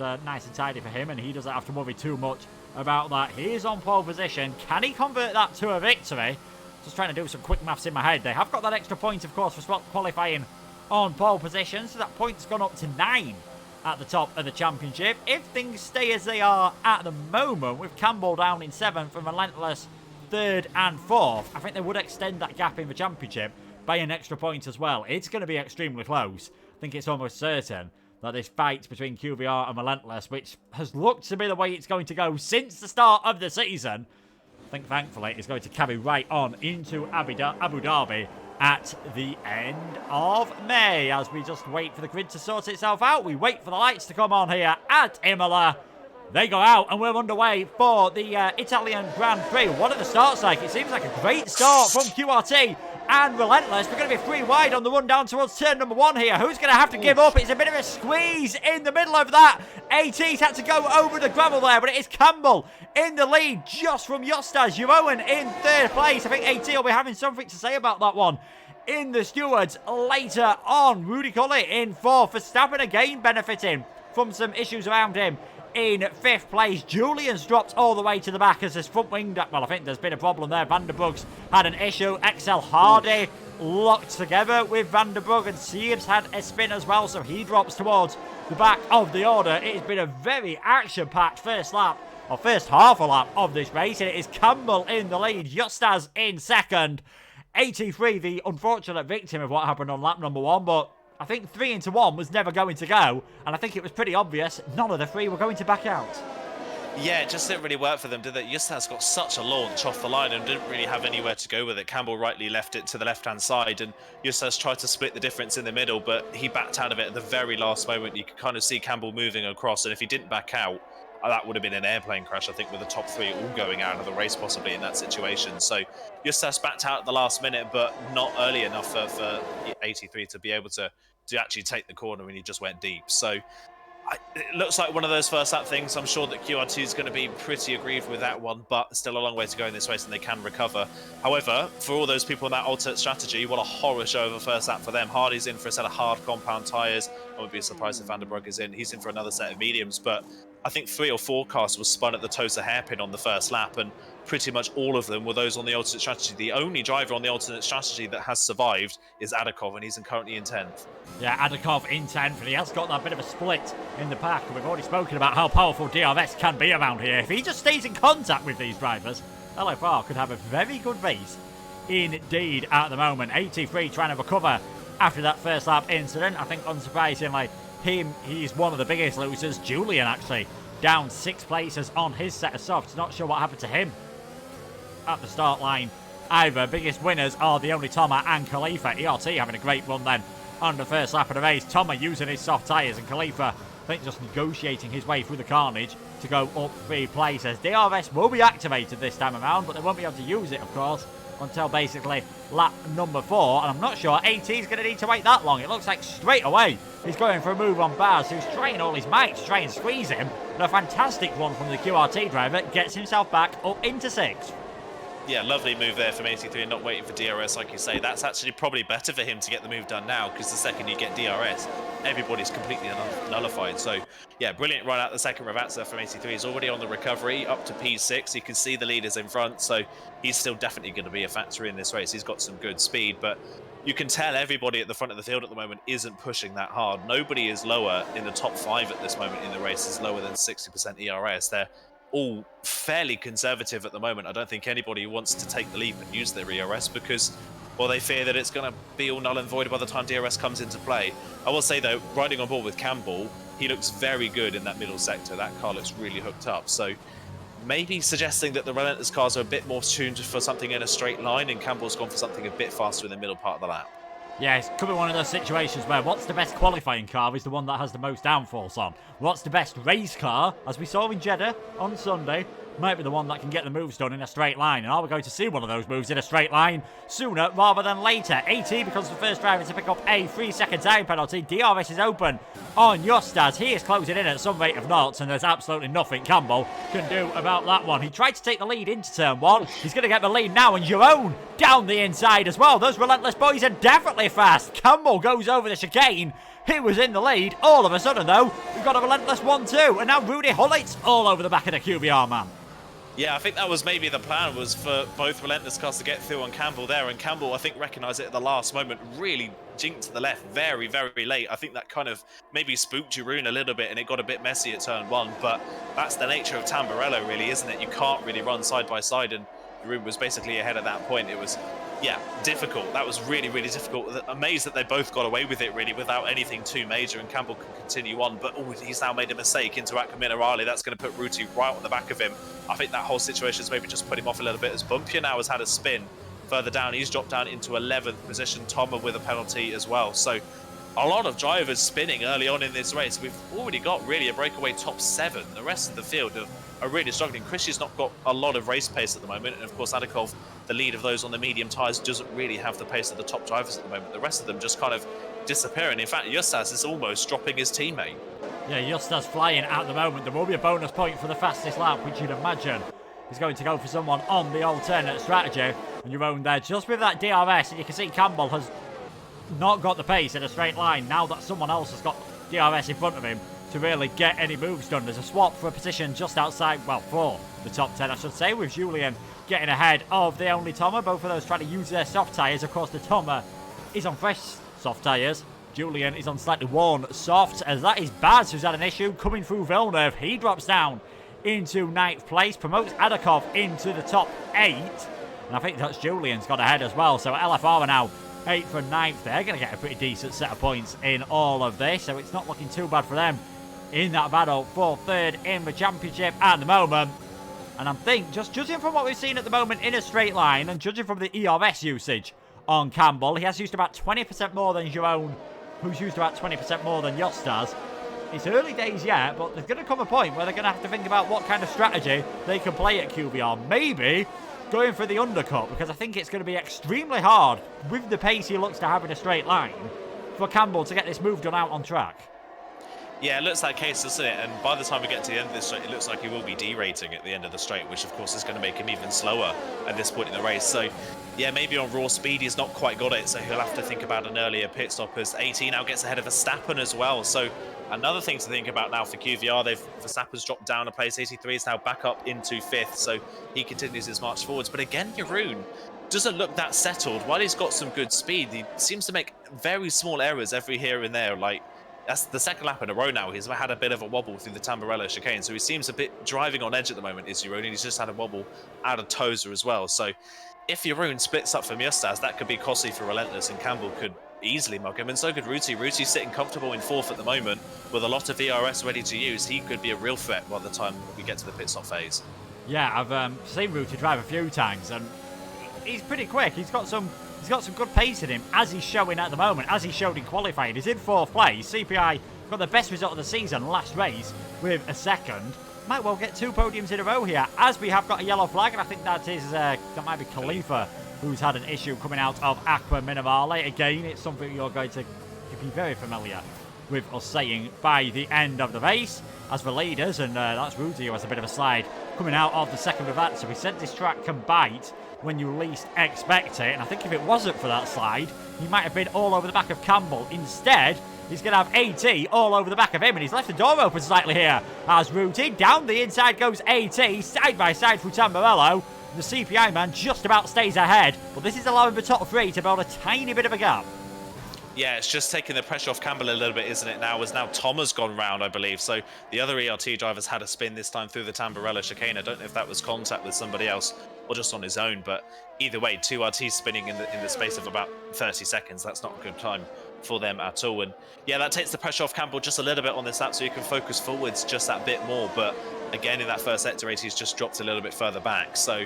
tidy for him, and he doesn't have to worry too much about that. He is on pole position. Can he convert that to a victory? Just trying to do some quick maths in my head. They have got that extra point, of course, for qualifying on pole position, so that point's gone up to 9 at the top of the championship. If things stay as they are at the moment, with Campbell down in 7th and Relentless 3rd and 4th, I think they would extend that gap in the championship by an extra point as well. It's going to be extremely close. I think it's almost certain that this fight between QVR and Relentless, which has looked to be the way it's going to go since the start of the season, I think thankfully is going to carry right on into Abu Dhabi at the end of May. As we just wait for the grid to sort itself out, we wait for the lights to come on here at Imola. They go out and we're underway for the Italian Grand Prix. What are the starts like? It seems like a great start from QRT and Relentless. We're going to be 3 wide on the run down towards turn number 1 here. Who's going to have to give up? It's a bit of a squeeze in the middle of that. AT's had to go over the gravel there, but it is Campbell in the lead just from Yostas. Jeroen in 3rd place. I think AT will be having something to say about that one in the stewards later on. Rudy Cully in 4th. Verstappen again benefiting from some issues around him in 5th place. Julian's dropped all the way to the back as his front wing, well, I think there's been a problem there. Vanderbrug's had an issue. XL Hardy locked together with Vanderbrug, and Sears had a spin as well, so he drops towards the back of the order. It has been a very action-packed first lap, or first half a lap of this race, and it is Campbell in the lead, Justas in 2nd. 83, the unfortunate victim of what happened on lap number 1, but I think 3 into 1 was never going to go, and I think it was pretty obvious none of the 3 were going to back out. Yeah, it just didn't really work for them, did it? Justas got such a launch off the line and didn't really have anywhere to go with it. Campbell rightly left it to the left-hand side, and Justas tried to split the difference in the middle, but he backed out of it at the very last moment. You could kind of see Campbell moving across, and if he didn't back out, that would have been an airplane crash, I think, with the top 3 all going out of the race possibly in that situation. So Justas backed out at the last minute, but not early enough for 83 to be able to actually take the corner when he just went deep. So it looks like one of those first lap things. I'm sure that QRT is going to be pretty aggrieved with that one, but still a long way to go in this race and they can recover. However, for all those people in that alternate strategy, what a horror show of a first lap for them. Hardy's in for a set of hard compound tyres. I would be surprised if Vanderbrug is in. He's in for another set of mediums, but I think 3 or 4 cars were spun at the Tosa hairpin on the first lap, and pretty much all of them were those on the alternate strategy. The only driver on the alternate strategy that has survived is Adakov, and he's currently in 10th. Yeah, Adakov in 10th, and he has got that bit of a split in the pack. And we've already spoken about how powerful DRS can be around here. If he just stays in contact with these drivers, LFR could have a very good race indeed at the moment. 83 trying to recover after that first lap incident. I think, unsurprisingly, he's one of the biggest losers. Julian actually down 6 places on his set of softs. Not sure what happened to him at the start line either. Biggest winners are the only Toma and Khalifa. ERT having a great run then on the first lap of the race. Toma using his soft tyres, and Khalifa, I think, just negotiating his way through the carnage to go up 3 places. DRS will be activated this time around, but they won't be able to use it, of course, until basically lap number 4, and I'm not sure AT is going to need to wait that long. It looks like straight away he's going for a move on Bars, who's trying all his might to try and squeeze him, but a fantastic one from the QRT driver gets himself back up into 6th. Yeah, lovely move there from 83 and not waiting for DRS, like you say. That's actually probably better for him to get the move done now, because the second you get DRS, everybody's completely nullified. So, yeah, brilliant run out the second Ravazza from 83. He's already on the recovery, up to P6. You can see the leaders in front, so he's still definitely going to be a factor in this race. He's got some good speed, but you can tell everybody at the front of the field at the moment isn't pushing that hard. Nobody is lower in the top 5 at this moment in the race, is lower than 60% ERS. They're all fairly conservative at the moment. I don't think anybody wants to take the leap and use their ERS because, well, they fear that it's going to be all null and void by the time DRS comes into play. I will say, though, riding on board with Campbell, he looks very good in that middle sector. That car looks really hooked up. So maybe suggesting that the Relentless cars are a bit more tuned for something in a straight line, and Campbell's gone for something a bit faster in the middle part of the lap. Yeah, it could be one of those situations where what's the best qualifying car is the one that has the most downforce on. What's the best race car, as we saw in Jeddah on Sunday, might be the one that can get the moves done in a straight line. And are we going to see one of those moves in a straight line sooner rather than later? AT becomes the first driver to pick up a 3-second time penalty. DRS is open on Justas. He is closing in at some rate of knots, and there's absolutely nothing Campbell can do about that one. He tried to take the lead into turn 1. He's going to get the lead now, and Jerome down the inside as well. Those Relentless boys are definitely fast. Campbell goes over the chicane. He was in the lead. All of a sudden, though, we've got a Relentless 1-2, and now Rudy Hullit's all over the back of the QBR man. Yeah, I think that was maybe the plan, was for both Relentless cars to get through on Campbell there, and Campbell, I think, recognised it at the last moment, really jinked to the left very, very late. I think that kind of maybe spooked Jeroen a little bit, and it got a bit messy at turn 1, but that's the nature of Tamburello, really, isn't it? You can't really run side by side, and Jeroen was basically ahead at that point. It was, yeah, difficult. That was really, really difficult. Amazed that they both got away with it, really, without anything too major, and Campbell can continue on. But he's now made a mistake into Aqua Minerale. That's going to put Ruti right on the back of him. I think that whole situation has maybe just put him off a little bit, as Bumpia now has had a spin further down. He's dropped down into 11th position. Toma with a penalty as well. So a lot of drivers spinning early on in this race. We've already got really a breakaway top 7. The rest of the field are really struggling. Christian's not got a lot of race pace at the moment, and of course Adakov, the lead of those on the medium tyres, doesn't really have the pace of the top drivers at the moment. The rest of them just kind of disappearing. In fact, Justas is almost dropping his teammate. Yeah, Justas flying at the moment. There will be a bonus point for the fastest lap, which you'd imagine is going to go for someone on the alternate strategy. And you're own there just with that DRS, and you can see Campbell has not got the pace in a straight line now that someone else has got DRS in front of him to really get any moves done. There's a swap for a position just outside, well, for the top 10, I should say, with Julian getting ahead of the only Toma. Both of those trying to use their soft tyres. Of course, the Toma is on fresh soft tyres. Julian is on slightly worn soft, as that is Baz who's had an issue coming through Villeneuve. He drops down into 9th place, promotes Adakov into the top 8, and I think that's Julian's got ahead as well. So LFR are now 8th and 9th. They're going to get a pretty decent set of points in all of this, so it's not looking too bad for them in that battle for 3rd in the championship at the moment. And I think, just judging from what we've seen at the moment in a straight line, and judging from the ERS usage on Campbell, he has used about 20% more than Jerome, who's used about 20% more than Justas. It's early days yet, but there's going to come a point where they're going to have to think about what kind of strategy they can play at QBR. Maybe going for the undercut, because I think it's going to be extremely hard, with the pace he looks to have in a straight line, for Campbell to get this move done out on track. Yeah, it looks that case, doesn't it? And by the time we get to the end of this straight, it looks like he will be derating at the end of the straight, which of course is going to make him even slower at this point in the race. So yeah, maybe on raw speed he's not quite got it, so he'll have to think about an earlier pit stop, as 18 now gets ahead of Verstappen as well. So another thing to think about now for QVR, Verstappen's dropped down a place. 83 is now back up into 5th, so he continues his march forwards. But again, Jeroen doesn't look that settled. While he's got some good speed, he seems to make very small errors every here and there. Like, that's the 2nd lap in a row now. He's had a bit of a wobble through the Tamburello chicane, so he seems a bit driving on edge at the moment, is Jeroen. He's just had a wobble out of Tozer as well. So if Jeroen splits up from Justas, that could be costly for Relentless, and Campbell could easily mug him, and so could Ruti. Ruti's sitting comfortable in 4th at the moment with a lot of VRS ready to use. He could be a real threat by the time we get to the pit stop phase. Yeah, I've seen Ruti drive a few times, and he's pretty quick. He's got some good pace in him, as he's showing at the moment, as he showed in qualifying. He's in 4th place. CPI got the best result of the season last race with a 2nd. Might well get 2 podiums in a row here, as we have got a yellow flag, and I think that might be Khalifa, who's had an issue coming out of Aqua Minerale. Again, it's something you're going to be very familiar with us saying by the end of the race. As for leaders, and that's Ruti, who has a bit of a slide coming out of the 2nd of that, so he said this track can bite when you least expect it, and I think if it wasn't for that slide, he might have been all over the back of Campbell. Instead, he's going to have AT all over the back of him, and he's left the door open slightly here. As Ruti, down the inside goes AT, side by side through Tamburello. The CPI man just about stays ahead, but this is allowing the top 3 to build a tiny bit of a gap. Yeah, it's just taking the pressure off Campbell a little bit, isn't it, now, as now Tom has gone round, I believe. So the other ERT drivers had a spin this time through the Tamburello chicane. I don't know if that was contact with somebody else or just on his own, but either way, 2 RTs spinning in the space of about 30 seconds. That's not a good time for them at all. And yeah, that takes the pressure off Campbell just a little bit on this lap, so you can focus forwards just that bit more. But again, in that first sector, AT's just dropped a little bit further back. So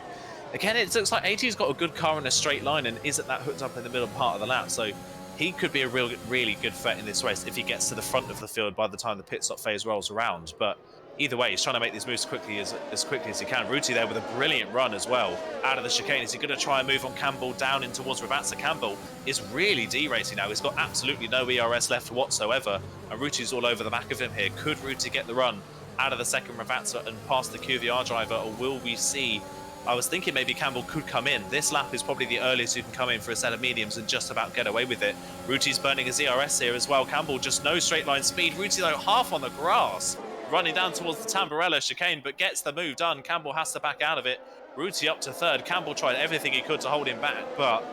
again, it looks like AT's got a good car in a straight line and isn't that hooked up in the middle part of the lap. So he could be a really good threat in this race if he gets to the front of the field by the time the pit stop phase rolls around. But either way, he's trying to make these moves quickly as quickly as he can. Ruti there with a brilliant run as well out of the chicane. Is he going to try and move on Campbell down in towards Ravatsa? Campbell is really deracing now. He's got absolutely no ERS left whatsoever, and Ruti's all over the back of him here. Could Ruti get the run out of the second Ravatsa and past the QVR driver, or will we see? I was thinking maybe Campbell could come in. This lap is probably the earliest you can come in for a set of mediums and just about get away with it. Ruti's burning his ERS here as well. Campbell just no straight line speed. Ruti though half on the grass, running down towards the Tamburello chicane, but gets the move done. Campbell has to back out of it. Ruti up to third. Campbell tried everything he could to hold him back, but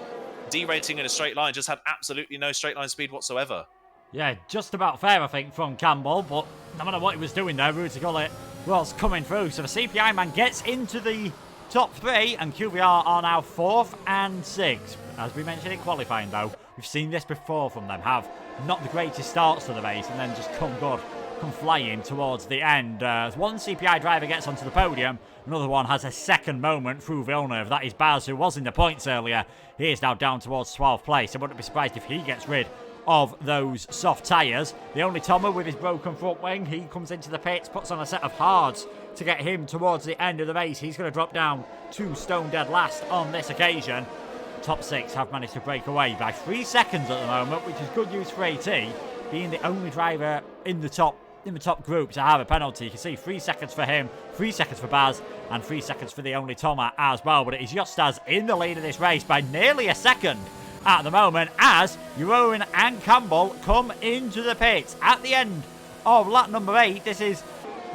derating in a straight line, just had absolutely no straight line speed whatsoever. Yeah, just about fair, I think, from Campbell, but no matter what he was doing there, Ruti Gullit was coming through. So the CPI man gets into the top 3, and QVR are now 4th and 6th. As we mentioned in qualifying, though, we've seen this before from them, have not the greatest starts to the race and then just come flying towards the end. As one CPI driver gets onto the podium, another one has a second moment through Villeneuve. That is Baz, who was in the points earlier. He is now down towards 12th place. I wouldn't be surprised if he gets rid of those soft tyres. The only Tomer with his broken front wing, he comes into the pits, puts on a set of hards to get him towards the end of the race. He's going to drop down to stone dead last on this occasion. Top 6 have managed to break away by 3 seconds at the moment, which is good news for AT, being the only driver in the top group to have a penalty. You can see 3 seconds for him, 3 seconds for Baz, and 3 seconds for the only Tomer as well. But it is Justas in the lead of this race by nearly a second at the moment, as Jeroen and Campbell come into the pits at the end of lap number 8. This is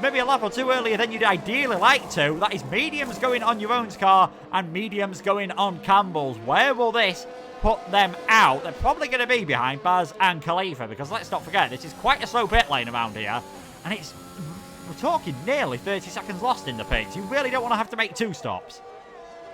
maybe a lap or two earlier than you'd ideally like to. That is mediums going on Jeroen's car and mediums going on Campbell's. Where will this put them out? They're probably going to be behind Baz and Khalifa, because let's not forget, this is quite a slow pit lane around here, and we're talking nearly 30 seconds lost in the pits. You really don't want to have to make 2 stops.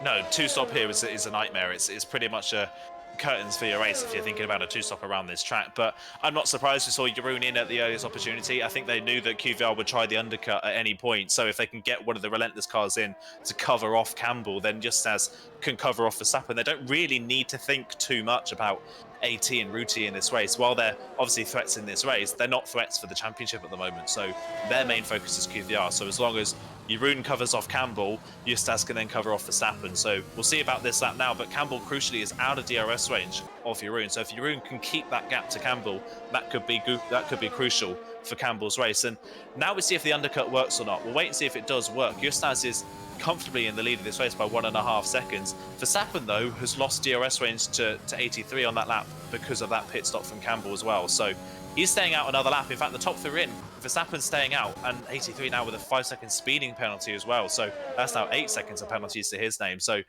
No, 2 stop here is a nightmare. It's pretty much a curtains for your race if you're thinking about a 2-stop around this track. But I'm not surprised we saw Jeroen in at the earliest opportunity. I think they knew that QVR would try the undercut at any point, so if they can get one of the relentless cars in to cover off Campbell, then Justas can cover off Verstappen. They don't really need to think too much about AT and Ruti in this race. While they're obviously threats in this race, they're not threats for the championship at the moment, so their main focus is QVR. So as long as Jeroen covers off Campbell, Justas can then cover off Verstappen. So we'll see about this lap now, but Campbell crucially is out of DRS range of Jeroen. So if Jeroen can keep that gap to Campbell, that could be crucial for Campbell's race. And now we see if the undercut works or not. We'll wait and see if it does work. Justas is comfortably in the lead of this race by 1.5 seconds. Verstappen, though, has lost DRS range to 83 on that lap because of that pit stop from Campbell as well. So he's staying out another lap. In fact, the top 3 are in. Verstappen's staying out, and 83 now with a 5-second speeding penalty as well. So that's now 8 seconds of penalties to his name. So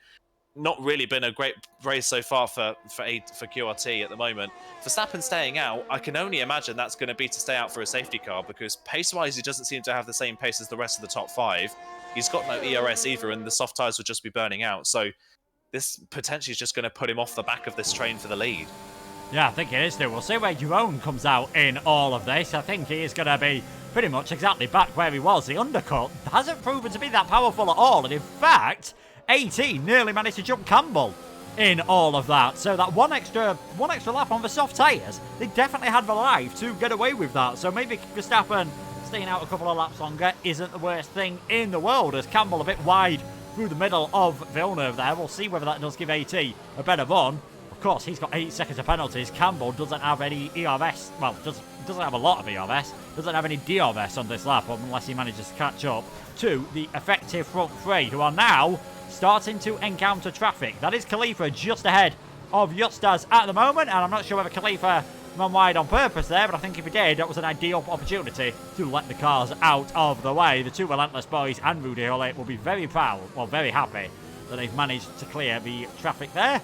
not really been a great race so far for QRT at the moment. Verstappen staying out, I can only imagine that's going to be to stay out for a safety car, because pace-wise, he doesn't seem to have the same pace as the rest of the top 5. He's got no ERS either, and the soft tyres would just be burning out. So this potentially is just going to put him off the back of this train for the lead. Yeah, I think it is too. We'll see where Jeroen comes out in all of this. I think he is going to be pretty much exactly back where he was. The undercut hasn't proven to be that powerful at all, and in fact, 18 nearly managed to jump Campbell in all of that. So that one extra lap on the soft tyres, they definitely had the life to get away with that. So maybe Verstappen staying out a couple of laps longer isn't the worst thing in the world, as Campbell a bit wide through the middle of Villeneuve there. We'll see whether that does give AT a better run. Of course, he's got 8 seconds of penalties. Campbell doesn't have any ERS. Well, doesn't have a lot of ERS. Doesn't have any DRS on this lap, unless he manages to catch up to the effective front 3, who are now starting to encounter traffic. That is Khalifa just ahead of Justas at the moment, and I'm not sure whether Khalifa ran wide on purpose there, but I think if he did, that was an ideal opportunity to let the cars out of the way. The 2 relentless boys and Rudy Gullit will be very proud, well, very happy that they've managed to clear the traffic there.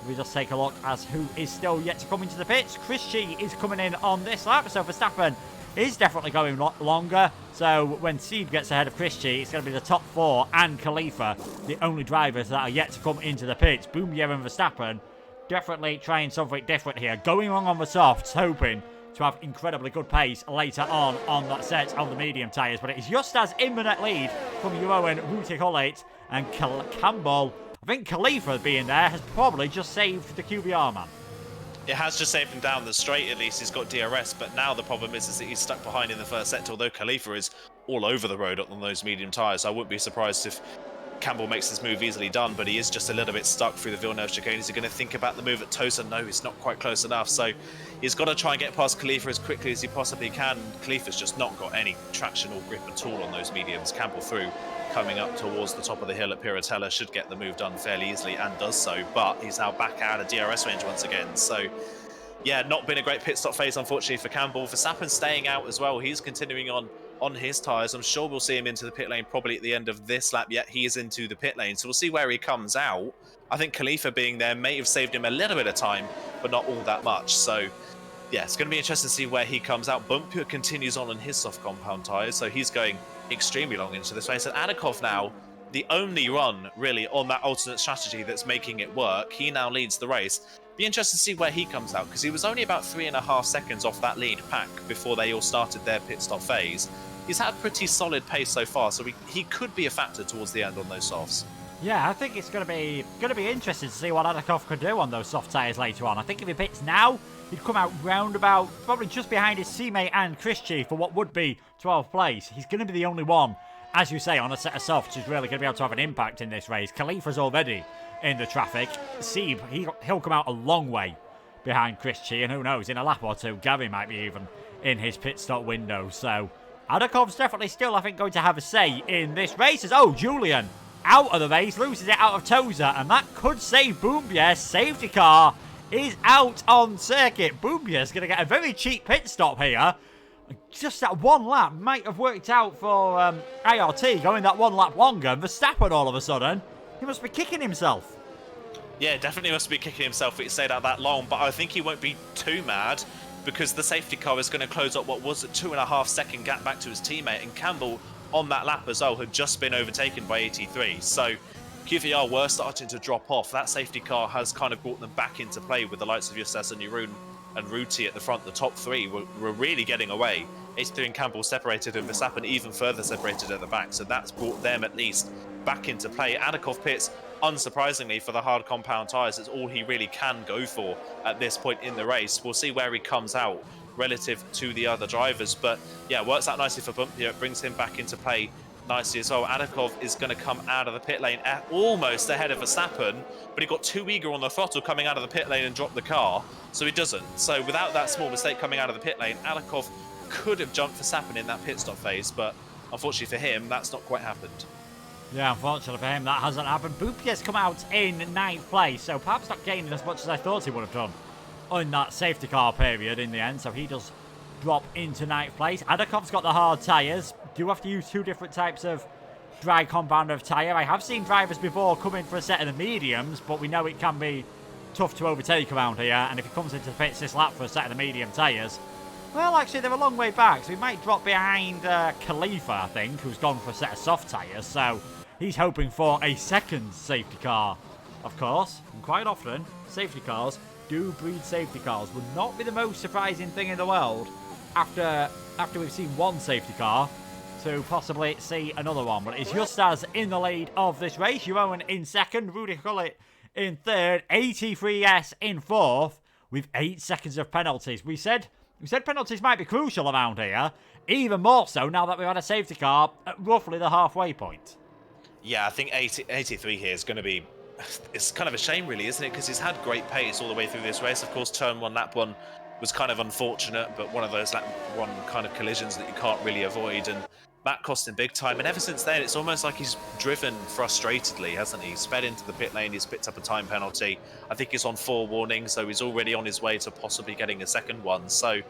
We just take a look as who is still yet to come into the pits. Chris G is coming in on this lap, so Verstappen is definitely going longer. So when Sieb gets ahead of Chris G, it's going to be the top 4 and Khalifa, the only drivers that are yet to come into the pits. Boomier and Verstappen definitely trying something different here. Going wrong on the softs, hoping to have incredibly good pace later on that set of the medium tyres. But it is just as imminent lead from Jeroen, Ruti Gullit and Campbell. I think Khalifa being there has probably just saved the QBR man. It has just saved him down the straight, at least. He's got DRS, but now the problem is that he's stuck behind in the first sector, although Khalifa is all over the road on those medium tyres. I wouldn't be surprised if Campbell makes this move easily done, but he is just a little bit stuck through the Villeneuve chicane. Is he going to think about the move at Tosa? No, he's not quite close enough. So he's got to try and get past Khalifa as quickly as he possibly can. Khalifa's just not got any traction or grip at all on those mediums. Campbell through, coming up towards the top of the hill at Piratella, should get the move done fairly easily and does so, but he's now back out of DRS range once again. So yeah, not been a great pit stop phase, unfortunately, for Campbell. Verstappen staying out as well. He's continuing on his tyres. I'm sure we'll see him into the pit lane probably at the end of this lap, yet he is into the pit lane. So we'll see where he comes out. I think Khalifa being there may have saved him a little bit of time, but not all that much. So yeah, it's going to be interesting to see where he comes out. Bumpur continues on his soft compound tyres, so he's going extremely long into this race. And Adakov now, the only run really on that alternate strategy that's making it work. He now leads the race. Be interested to see where he comes out, because he was only about 3.5 seconds off that lead pack before they all started their pit stop phase. He's had pretty solid pace so far, so he could be a factor towards the end on those softs. Yeah, I think it's going to be interesting to see what Adakov could do on those soft tyres later on. I think if he pits now, he'd come out roundabout, probably just behind his teammate and Christie for what would be 12th place. He's going to be the only one, as you say, on a set of softs who's really going to be able to have an impact in this race. Khalifa's already in the traffic. Sieb, he'll come out a long way behind Christie, and who knows, in a lap or two, Gary might be even in his pit stop window. So Adakov's definitely still, I think, going to have a say in this race. Julian out of the race, loses it out of Tosa, and that could save Boombier. Safety car is out on circuit. Boombier's going to get a very cheap pit stop here. Just that one lap might have worked out for IRT, going that one lap longer. Verstappen all of a sudden, he must be kicking himself. Yeah, definitely must be kicking himself if he stayed out that long, but I think he won't be too mad because the safety car is going to close up what was a 2.5 second gap back to his teammate, and Campbell on that lap as well had just been overtaken by 83. So QVR were starting to drop off. That safety car has kind of brought them back into play with the likes of Justas and Jeroen and Ruti at the front. The top three were really getting away. 83 and Campbell separated, and Verstappen even further separated at the back. So that's brought them at least back into play. Adakov pits, unsurprisingly, for the hard compound tyres. It's all he really can go for at this point in the race. We'll see where he comes out relative to the other drivers. But yeah, works out nicely for Bumpy. It brings him back into play nicely as well. Adakov is going to come out of the pit lane almost ahead of Verstappen, but he got too eager on the throttle coming out of the pit lane and dropped the car, so he doesn't. So without that small mistake coming out of the pit lane, Adakov could have jumped Verstappen in that pit stop phase, but unfortunately for him, that's not quite happened. Yeah, unfortunately for him, that hasn't happened. Boupier's come out in 9th place, so perhaps not gaining as much as I thought he would have done in that safety car period in the end, so he does drop into 9th place. Adakov's got the hard tyres. Do have to use 2 different types of dry compound of tyre. I have seen drivers before come in for a set of the mediums, but we know it can be tough to overtake around here, and if he comes into the pits this lap for a set of the medium tyres, well, actually, they're a long way back, so he might drop behind Khalifa, I think, who's gone for a set of soft tyres, so he's hoping for a second safety car, of course, and quite often, safety cars do breed safety cars. Would not be the most surprising thing in the world after we've seen one safety car to possibly see another one. But it's Justas in the lead of this race. Jeroen in second, Rudy Gullit in third, 83S in fourth with 8 seconds of penalties. We said penalties might be crucial around here, even more so now that we've had a safety car at roughly the halfway point. Yeah, I think 83 here is going to be... It's kind of a shame, really, isn't it? Because he's had great pace all the way through this race. Of course, turn 1, lap 1 was kind of unfortunate, but one of those lap 1 kind of collisions that you can't really avoid, and that cost him big time. And ever since then, it's almost like he's driven frustratedly, hasn't he? He's sped into the pit lane, he's picked up a time penalty. I think he's on 4 warnings, so he's already on his way to possibly getting a second one. So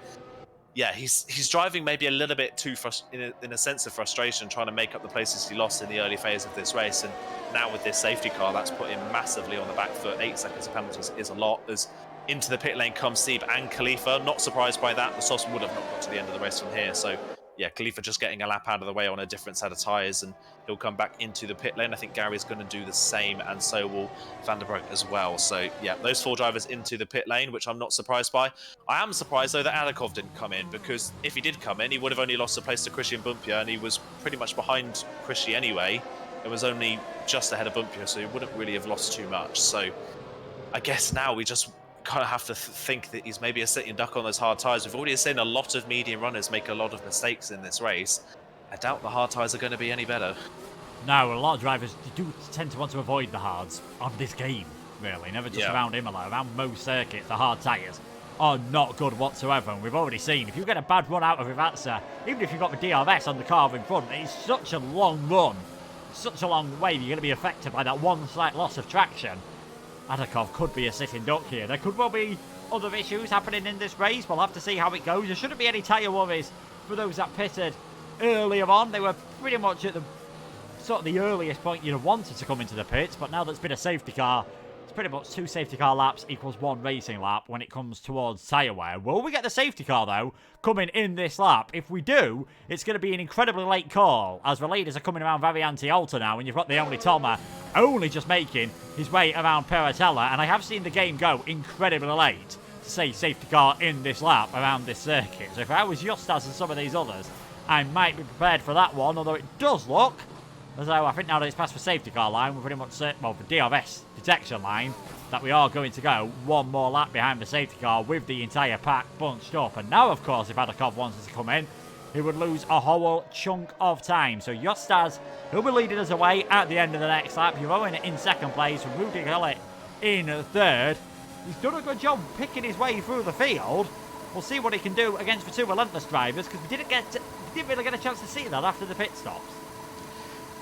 yeah, he's driving maybe a little bit too in a sense of frustration, trying to make up the places he lost in the early phase of this race. And now with this safety car, that's put him massively on the back foot. 8 seconds of penalties is a lot. As into the pit lane comes Sieb and Khalifa. Not surprised by that. The Sauce would have not got to the end of the race from here. So yeah, Khalifa just getting a lap out of the way on a different set of tyres, and he'll come back into the pit lane. I think Gary's going to do the same, and so will Van der Broek as well. So yeah, those 4 drivers into the pit lane, which I'm not surprised by. I am surprised, though, that Adakov didn't come in, because if he did come in, he would have only lost a place to Christian Bumpia, and he was pretty much behind Christy anyway. It was only just ahead of Bumpia, so he wouldn't really have lost too much. So I guess now we just kind of have to think that he's maybe a sitting duck on those hard tyres. We've already seen a lot of medium runners make a lot of mistakes in this race. I doubt the hard tyres are going to be any better. No, a lot of drivers do tend to want to avoid the hards on this game, really. Never just around Imola. Around most circuits, the hard tyres are not good whatsoever. And we've already seen, if you get a bad run out of Rivatsa, even if you've got the DRS on the car in front, it's such a long run, such a long way, you're going to be affected by that one slight loss of traction. Adakov could be a sitting duck here. There could well be other issues happening in this race. We'll have to see how it goes. There shouldn't be any tyre worries for those that pitted earlier on. They were pretty much at the sort of the earliest point you'd have wanted to come into the pits, but now there's been a safety car, it's pretty much 2 safety car laps equals 1 racing lap when it comes towards tyre wear. Will we get the safety car, though, coming in this lap? If we do, it's going to be an incredibly late call, as the leaders are coming around very anti-alter now, and you've got the only Toma only just making his way around Peratella, and I have seen the game go incredibly late to say safety car in this lap around this circuit. So if I was Justas and some of these others, I might be prepared for that one, although it does look as though I think now that it's past the safety car line, we're pretty much certain, well, the DRS detection line, that we are going to go one more lap behind the safety car with the entire pack bunched up. And now, of course, if Adakov wants to come in, he would lose a whole chunk of time. So Justas, he'll be leading us away at the end of the next lap. Jeroen in second place, Rudy Gullit in third. He's done a good job picking his way through the field. We'll see what he can do against the 2 relentless drivers, because we didn't really get a chance to see that after the pit stops.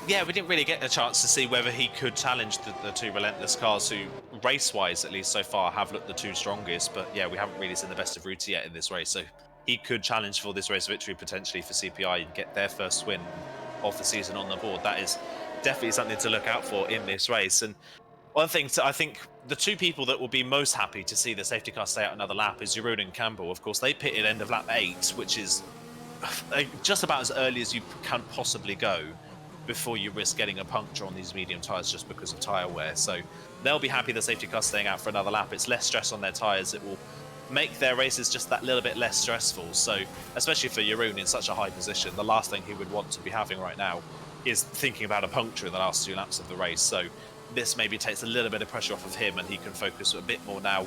Yeah, we didn't really get a chance to see whether he could challenge the 2 relentless cars, who, race-wise, at least so far, have looked the 2 strongest. But yeah, we haven't really seen the best of Ruti yet in this race, so he could challenge for this race victory potentially for CPI and get their first win of the season on the board. That is definitely something to look out for in this race. And one thing, I think the 2 people that will be most happy to see the safety car stay out another lap is Jeroen and Campbell. Of course, they pitted end of lap 8, which is just about as early as you can possibly go before you risk getting a puncture on these medium tyres just because of tyre wear. So they'll be happy the safety car's staying out for another lap. It's less stress on their tyres. It will make their races just that little bit less stressful. So especially for Jeroen in such a high position, the last thing he would want to be having right now is thinking about a puncture in the last 2 laps of the race. So this maybe takes a little bit of pressure off of him, and he can focus a bit more now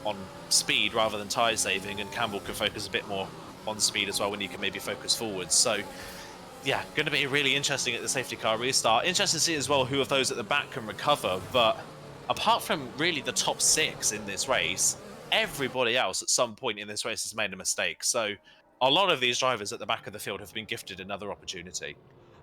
on speed rather than tyre saving, and Campbell can focus a bit more on speed as well when he can maybe focus forwards. So yeah, going to be really interesting at the safety car restart. Interesting to see as well who of those at the back can recover, but apart from really the top 6 in this race, everybody else at some point in this race has made a mistake. So a lot of these drivers at the back of the field have been gifted another opportunity.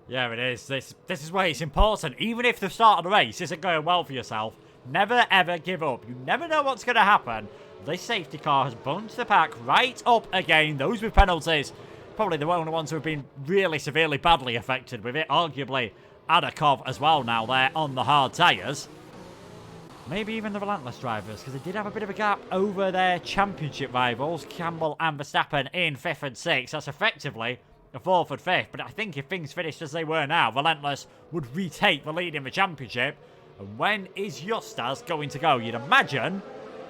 Yeah, it is. This is where it's important. Even if the start of the race isn't going well for yourself, never ever give up. You never know what's going to happen. This safety car has bunched the pack right up again. Those with penalties, probably the only ones who have been really severely badly affected with it. Arguably Adakov as well now there on the hard tyres. Maybe even the relentless drivers, because they did have a bit of a gap over their championship rivals, Campbell and Verstappen in 5th and 6th. That's effectively a 4th and 5th, but I think if things finished as they were now, Relentless would retake the lead in the championship. And when is Justas going to go? You'd imagine,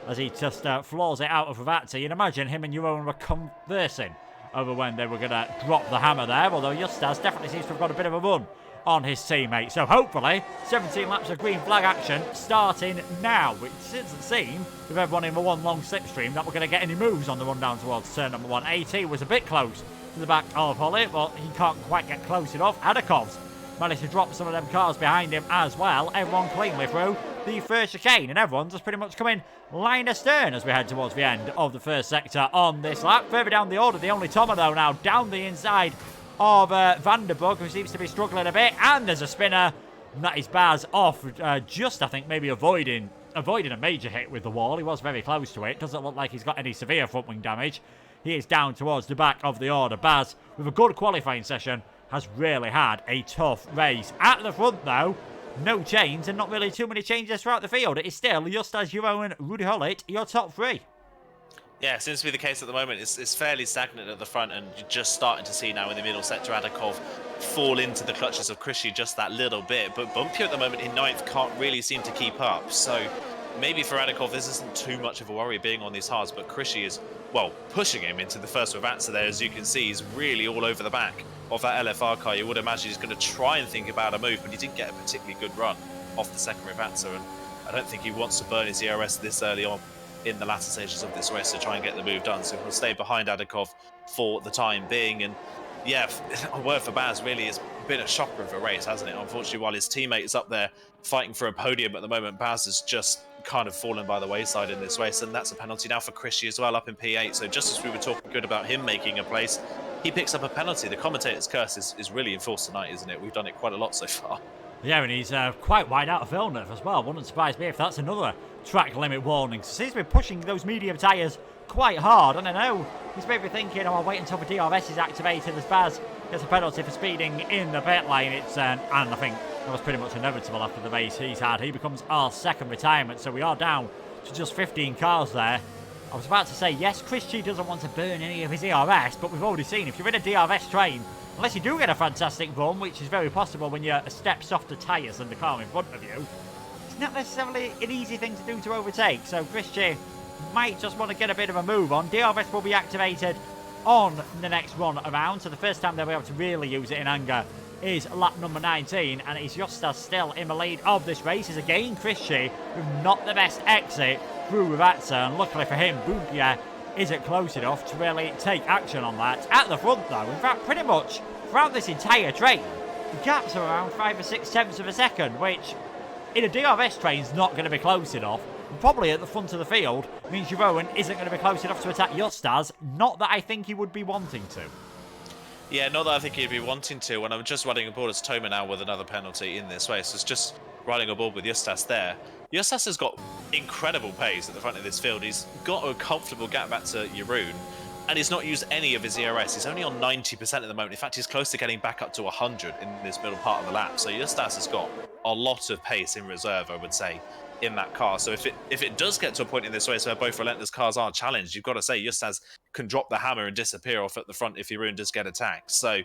as he just floors it out of Ravazza, you'd imagine him and Jeroen were conversing over when they were going to drop the hammer there, although Justas definitely seems to have got a bit of a run on his teammate. So hopefully 17 laps of green flag action starting now, which doesn't seem, with everyone in the one long slipstream, that we're going to get any moves on the run down towards turn number 1. AT was a bit close to the back of Holly, but he can't quite get close enough. Adakov's managed to drop some of them cars behind him as well. Everyone cleanly through the first chicane, and everyone's just pretty much coming line astern as we head towards the end of the first sector on this lap. Further down the order, the only Tomo though now down the inside of Vanderburg, who seems to be struggling a bit, and there's a spinner, and that is Baz off, just I think maybe avoiding a major hit with the wall. He was very close to it. Doesn't look like he's got any severe front wing damage. He is down towards the back of the order. Baz, with a good qualifying session, has really had a tough race. At the front though, no change, and not really too many changes throughout the field. It is still Justas, Jeroen, Rudy Hullet, your top 3. Yeah, it seems to be the case at the moment. It's fairly stagnant at the front, and you're just starting to see now in the middle sector Adakov fall into the clutches of Krishy just that little bit. But Bumpio at the moment in 9th can't really seem to keep up. So maybe for Adakov this isn't too much of a worry being on these hards, but Krishy is, well, pushing him into the first Ravazza there. As you can see, he's really all over the back of that LFR car. You would imagine he's going to try and think about a move, but he didn't get a particularly good run off the second Ravazza, and I don't think he wants to burn his ERS this early on. in the latter stages of this race to try and get the move done. So he'll stay behind Adakov for the time being. And yeah, a word for Baz, really, it's been a shocker of a race, hasn't it? Unfortunately, while his teammate is up there fighting for a podium at the moment, Baz has just kind of fallen by the wayside in this race, and that's a penalty now for Krishy as well, up in P8. So just as we were talking good about him making a place, he picks up a penalty. The commentator's curse is really enforced tonight, isn't it? We've done it quite a lot so far. Yeah, and he's quite wide out of Villeneuve as well. Wouldn't surprise me if that's another track limit warning. So he's been pushing those medium tyres quite hard, and I know he's maybe thinking, oh, I'll wait until the DRS is activated as Baz gets a penalty for speeding in the pit lane. And I think that was pretty much inevitable after the race he's had. He becomes our second retirement, so we are down to just 15 cars there. I was about to say, yes, Krishy doesn't want to burn any of his ERS, but we've already seen if you're in a DRS train, unless you do get a fantastic run, which is very possible when you're a step softer tyres than the car in front of you, it's not necessarily an easy thing to do to overtake. So Krishy might just want to get a bit of a move on. DRS will be activated on the next run around, so the first time they'll be able to really use it in anger is lap number 19, and it's Justas still in the lead of this race. Is again Krishy with not the best exit through Ratza, and luckily for him, Bumpia isn't close enough to really take action on that. At the front though, in fact pretty much throughout this entire train, the gaps are around 5 or 6 tenths of a second, which in a DRS train is not going to be close enough. Probably at the front of the field means Jeroen isn't going to be close enough to attack Justas. Not that I think he would be wanting to. Yeah, not that I think he'd be wanting to. And I'm just running aboard as Toma now with another penalty in this race. It's just riding aboard with Justas there. Justas has got incredible pace at the front of this field. He's got a comfortable gap back to Jeroen, and he's not used any of his ERS. He's only on 90% at the moment. In fact, he's close to getting back up to 100 in this middle part of the lap. So Justas has got a lot of pace in reserve, I would say, in that car. So if it does get to a point in this race where both relentless cars are challenged, you've got to say Justas can drop the hammer and disappear off at the front if Jeroen does get attacked. So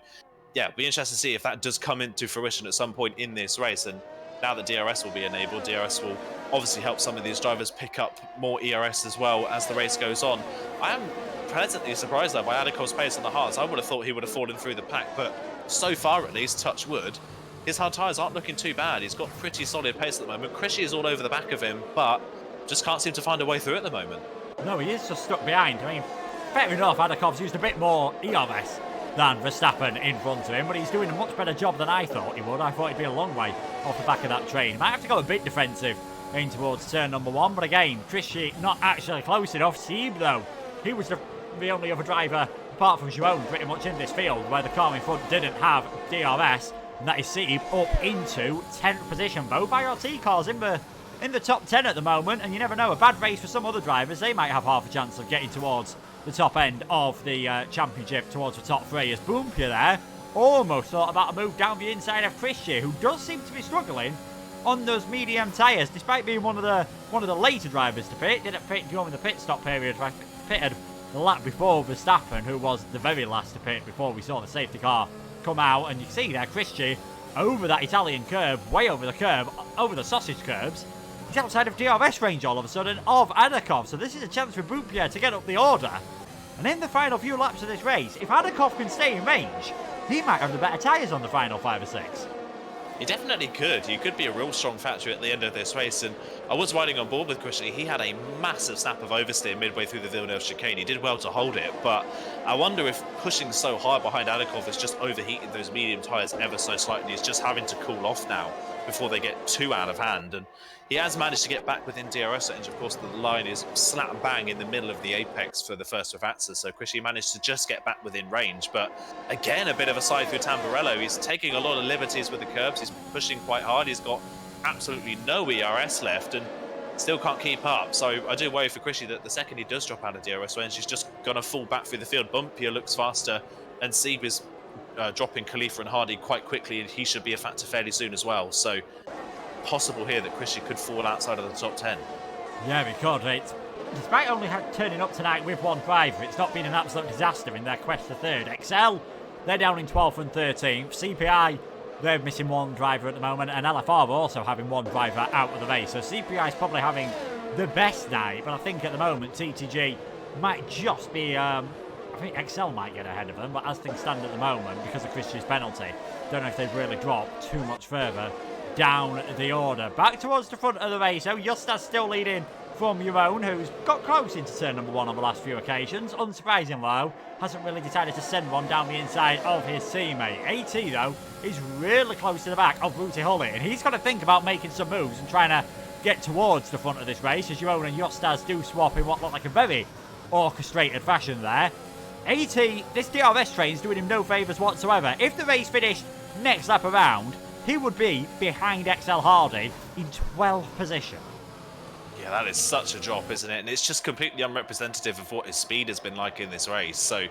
yeah, it'll be interesting to see if that does come into fruition at some point in this race. And now that DRS will be enabled, DRS will obviously help some of these drivers pick up more ERS as well as the race goes on. I am pleasantly surprised though by Adakov's pace on the hards. I would have thought he would have fallen through the pack, but so far at least, touch wood, his hard tyres aren't looking too bad. He's got pretty solid pace at the moment. Krishy is all over the back of him, but just can't seem to find a way through at the moment. No, he is just stuck behind. I mean, fair enough, Adakov's used a bit more ERS than Verstappen in front of him, but he's doing a much better job than I thought he would. I thought he'd be a long way off the back of that train. He might have to go a bit defensive in towards turn number 1, but again, Krishy not actually close enough. Sieb, though, he was the only other driver, apart from Jeroen, pretty much in this field, where the car in front didn't have DRS. And that is Sieb up into 10th position. Both IRT cars in the top 10 at the moment, and you never know, a bad race for some other drivers, they might have half a chance of getting towards the top end of the championship, towards the top 3, as Bumpia there almost thought about a move down the inside of Krishy, who does seem to be struggling on those medium tyres, despite being one of the later drivers to pit. Didn't pit during the pit stop period, pitted the lap before Verstappen, who was the very last to pit before we saw the safety car come out. And you see there Krishy over that Italian curb, way over the curb, over the sausage curbs. He's outside of DRS range all of a sudden of Adakov, so this is a chance for Bumpia to get up the order. And in the final few laps of this race, if Adakov can stay in range, he might have the better tyres on the final 5 or 6. He definitely could. He could be a real strong factor at the end of this race. And I was riding on board with Krishy. He had a massive snap of oversteer midway through the Villeneuve chicane. He did well to hold it, but I wonder if pushing so hard behind Adakov has just overheated those medium tyres ever so slightly. He's just having to cool off now before they get too out of hand. And he has managed to get back within DRS range. Of course, the line is slap bang in the middle of the apex for the first Ravatsa, so Krishy managed to just get back within range. But again, a bit of a side through Tamburello. He's taking a lot of liberties with the curbs. He's pushing quite hard. He's got absolutely no ERS left and still can't keep up. So I do worry for Krishy that the second he does drop out of DRS range, he's just going to fall back through the field. Bumpia looks faster, and Sieb is dropping Khalifa and Hardy quite quickly, and he should be a factor fairly soon as well. So possible here that Krishy could fall outside of the top 10. Yeah, we could. Despite only turning up tonight with one driver, it's not been an absolute disaster in their quest for third. XL, they're down in 12th and 13th. CPI, they're missing one driver at the moment, and LFR are also having one driver out of the race. So CPI is probably having the best night, but I think at the moment TTG might just be... I think XL might get ahead of them, but as things stand at the moment, because of Krishy's penalty, don't know if they've really dropped too much further down the order. Back towards the front of the race. Oh, Justas still leading from your own, who's got close into turn number 1 on the last few occasions. Unsurprisingly, though, hasn't really decided to send one down the inside of his teammate. AT, though, is really close to the back of Ruti Hully, and he's got to think about making some moves and trying to get towards the front of this race, as your own and Yostaz do swap in what looked like a very orchestrated fashion there. AT, this DRS train's doing him no favours whatsoever. If the race finished next lap around, he would be behind XL Hardy in 12th position. Yeah, that is such a drop, isn't it? And it's just completely unrepresentative of what his speed has been like in this race. So,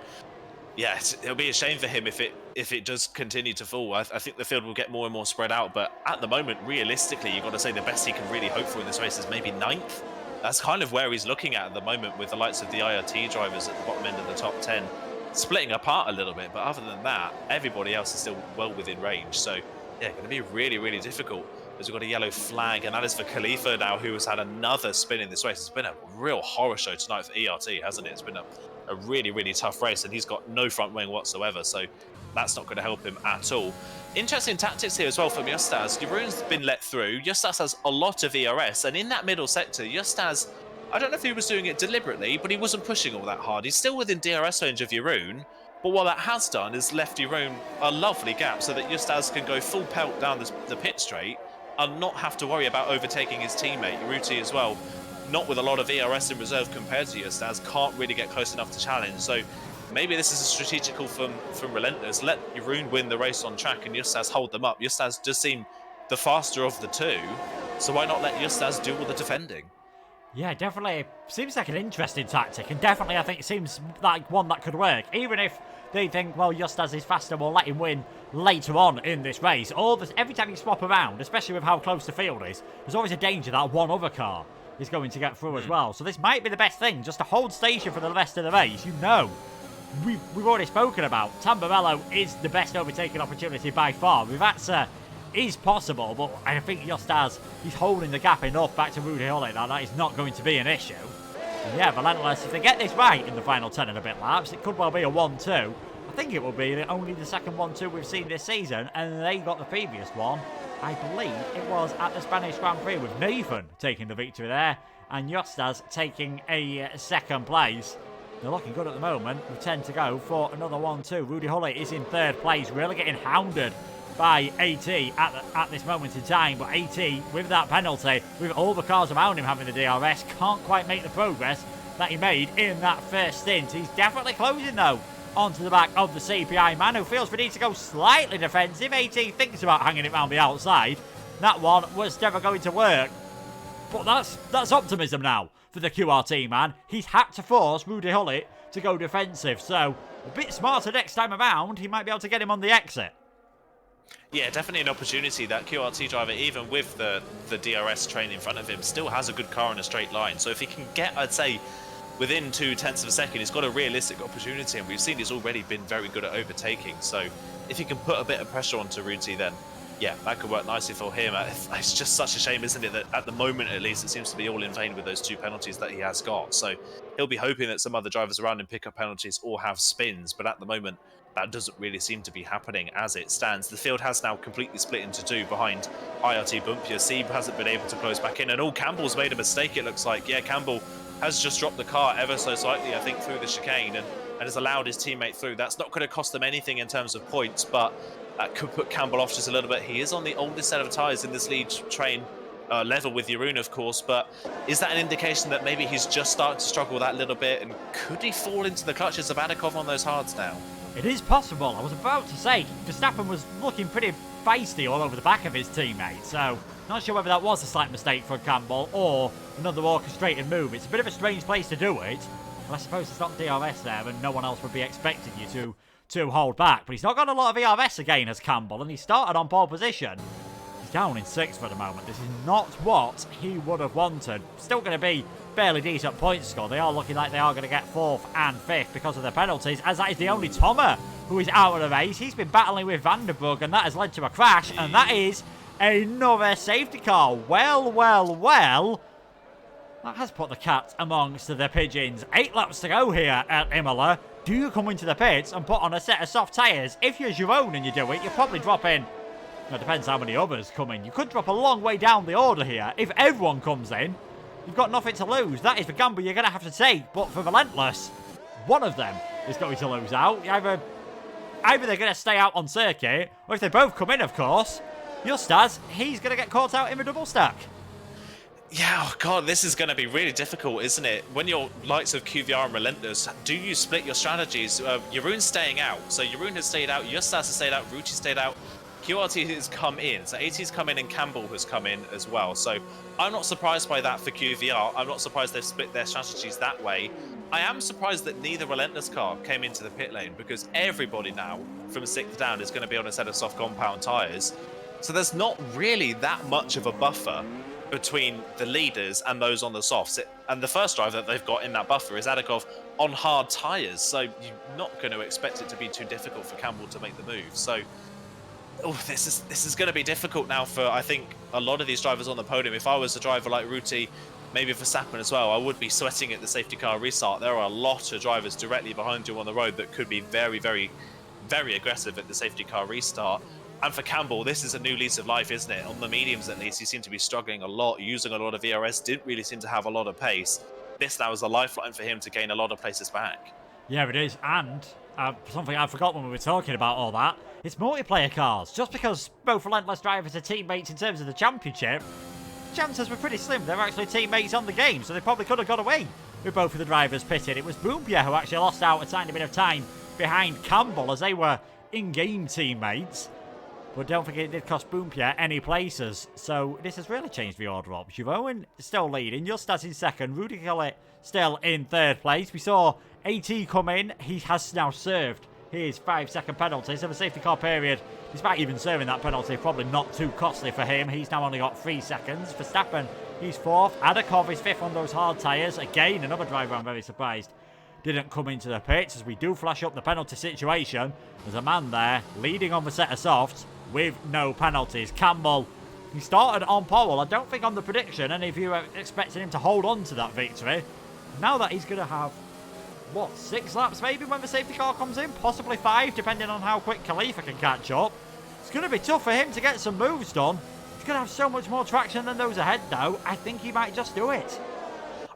yeah, it'll be a shame for him if it does continue to fall. I think the field will get more and more spread out. But at the moment, realistically, you've got to say the best he can really hope for in this race is maybe 9th. That's kind of where he's looking at the moment, with the likes of the IRT drivers at the bottom end of the top 10 splitting apart a little bit. But other than that, everybody else is still well within range. So, yeah, going to be really, really difficult. As we've got a yellow flag, and that is for Khalifa now, who has had another spin in this race. It's been a real horror show tonight for ERT, hasn't it? It's been a really, really tough race, and he's got no front wing whatsoever, so that's not going to help him at all. Interesting tactics here as well from Yostaz. Jeroen's been let through. Yostaz has a lot of ERS, and in that middle sector, Yostaz, I don't know if he was doing it deliberately, but he wasn't pushing all that hard. He's still within DRS range of Jeroen, but what that has done is left Jeroen a lovely gap so that Yostaz can go full pelt down the pit straight and not have to worry about overtaking his teammate. Ruti as well, not with a lot of ERS in reserve compared to Yostaz, can't really get close enough to challenge. So maybe this is a strategical from Relentless. Let Jeroen win the race on track and Yostaz hold them up. Yostaz does seem the faster of the two, so why not let Yostaz do all the defending? Yeah, definitely seems like an interesting tactic, and definitely I think it seems like one that could work. Even if they think, well, Yostaz is faster, we'll let him win later on in this race. Every time you swap around, especially with how close the field is, there's always a danger that one other car is going to get through as well. So this might be the best thing, just to hold station for the rest of the race. You know, we've already spoken about, Tamburello is the best overtaking opportunity by far. Rivatsa is possible, but I think Yostaz, he's holding the gap enough back to Rudy Hully now that is not going to be an issue. And yeah, Relentless, if they get this right in the final 10 and a bit laps, it could well be a 1-2. I think it will be only the second 1-2 we've seen this season, and they got the previous one. I believe it was at the Spanish Grand Prix with Nathan taking the victory there, and Yostaz taking a second place. They're looking good at the moment, with 10 to go for another 1-2. Rudy Hully is in third place, really getting hounded by AT at this moment in time, but AT, with that penalty, with all the cars around him having the DRS, can't quite make the progress that he made in that first stint. He's definitely closing, though, onto the back of the CPI man, who feels the need to go slightly defensive. AT thinks about hanging it round the outside. That one was never going to work, but that's optimism now for the QRT man. He's had to force Rudy Hully to go defensive, so a bit smarter next time around. He might be able to get him on the exit. Yeah, definitely an opportunity. That QRT driver, even with the DRS train in front of him, still has a good car in a straight line. So if he can get, I'd say, within 0.2 of a second, he's got a realistic opportunity, and we've seen he's already been very good at overtaking. So if he can put a bit of pressure onto Ruti, then yeah, that could work nicely for him. It's just such a shame, isn't it, that at the moment, at least, it seems to be all in vain with those 2 penalties that he has got. So he'll be hoping that some other drivers around him pick up penalties or have spins, but at the moment, that doesn't really seem to be happening as it stands. The field has now completely split into 2 behind IRT Bumpia. Sieb hasn't been able to close back in, and Campbell's made a mistake, it looks like. Yeah, Campbell has just dropped the car ever so slightly, I think, through the chicane, and has allowed his teammate through. That's not going to cost them anything in terms of points, but that could put Campbell off just a little bit. He is on the oldest set of tyres in this lead train, level with Jeroen, of course, but is that an indication that maybe he's just starting to struggle that little bit, and could he fall into the clutches of Adakov on those hards now? It is possible. I was about to say, Verstappen was looking pretty feisty all over the back of his teammate, so not sure whether that was a slight mistake for Campbell or another orchestrated move. It's a bit of a strange place to do it, but I suppose it's not DRS there and no one else would be expecting you to hold back. But he's not got a lot of ERS again as Campbell, and he started on pole position. He's down in 6th for the moment. This is not what he would have wanted. Still going to be fairly decent point score. They are looking like they are going to get 4th and 5th because of the penalties, as that is the only Tomer who is out of the race. He's been battling with Vandenberg, and that has led to a crash, and that is another safety car. Well. That has put the cat amongst the pigeons. 8 laps to go here at Imola. Do you come into the pits and put on a set of soft tyres? If you're Jeroen and you do it, you're probably dropping... It depends how many others come in. You could drop a long way down the order here. If everyone comes in, you've got nothing to lose. That is the gamble you're going to have to take. But for Relentless, one of them is going to lose out. Either they're going to stay out on circuit, or if they both come in, of course, Justas, he's going to get caught out in the double stack. Yeah, oh God, this is going to be really difficult, isn't it? When you're likes of QVR and Relentless, do you split your strategies? Jeroen's staying out, so Jeroen has stayed out, Justas has stayed out, Ruti stayed out, QRT has come in, so AT's come in and Campbell has come in as well. So I'm not surprised by that for QVR. I'm not surprised they've split their strategies that way. I am surprised that neither Relentless car came into the pit lane, because everybody now from 6th down is going to be on a set of soft compound tyres. So there's not really that much of a buffer between the leaders and those on the softs. And the first driver that they've got in that buffer is Adakov on hard tyres, so you're not going to expect it to be too difficult for Campbell to make the move. So this is going to be difficult now for, I think, a lot of these drivers on the podium. If I was a driver like Ruti, maybe Verstappen as well, I would be sweating at the safety car restart. There are a lot of drivers directly behind you on the road that could be very, very, very aggressive at the safety car restart. And for Campbell, this is a new lease of life, isn't it? On the mediums, at least, he seemed to be struggling a lot, using a lot of ERS, didn't really seem to have a lot of pace. This now is a lifeline for him to gain a lot of places back. Yeah, it is. And something I forgot when we were talking about all that, it's multiplayer cars. Just because both Relentless drivers are teammates in terms of the championship, chances were pretty slim. They're actually teammates on the game, so they probably could have got away with both of the drivers pitted. It was Boompierre who actually lost out a tiny bit of time behind Campbell as they were in-game teammates. But don't forget, it did cost Boompierre any places. So this has really changed the order up. Jeroen still leading. Justas in second. Rudy Gillett still in third place. We saw AT come in. He has now served his 5-second penalty. So the safety car period, despite even serving that penalty, probably not too costly for him. He's now only got 3 seconds. Verstappen, he's fourth. Adakov is fifth on those hard tyres. Again, another driver I'm very surprised didn't come into the pits, as we do flash up the penalty situation. There's a man there leading on the set of softs with no penalties. Campbell, he started on pole. I don't think on the prediction any of you were expecting him to hold on to that victory. Now that he's going to have, what, 6 laps maybe when the safety car comes in? Possibly 5, depending on how quick Khalifa can catch up. It's going to be tough for him to get some moves done. He's going to have so much more traction than those ahead, though. I think he might just do it.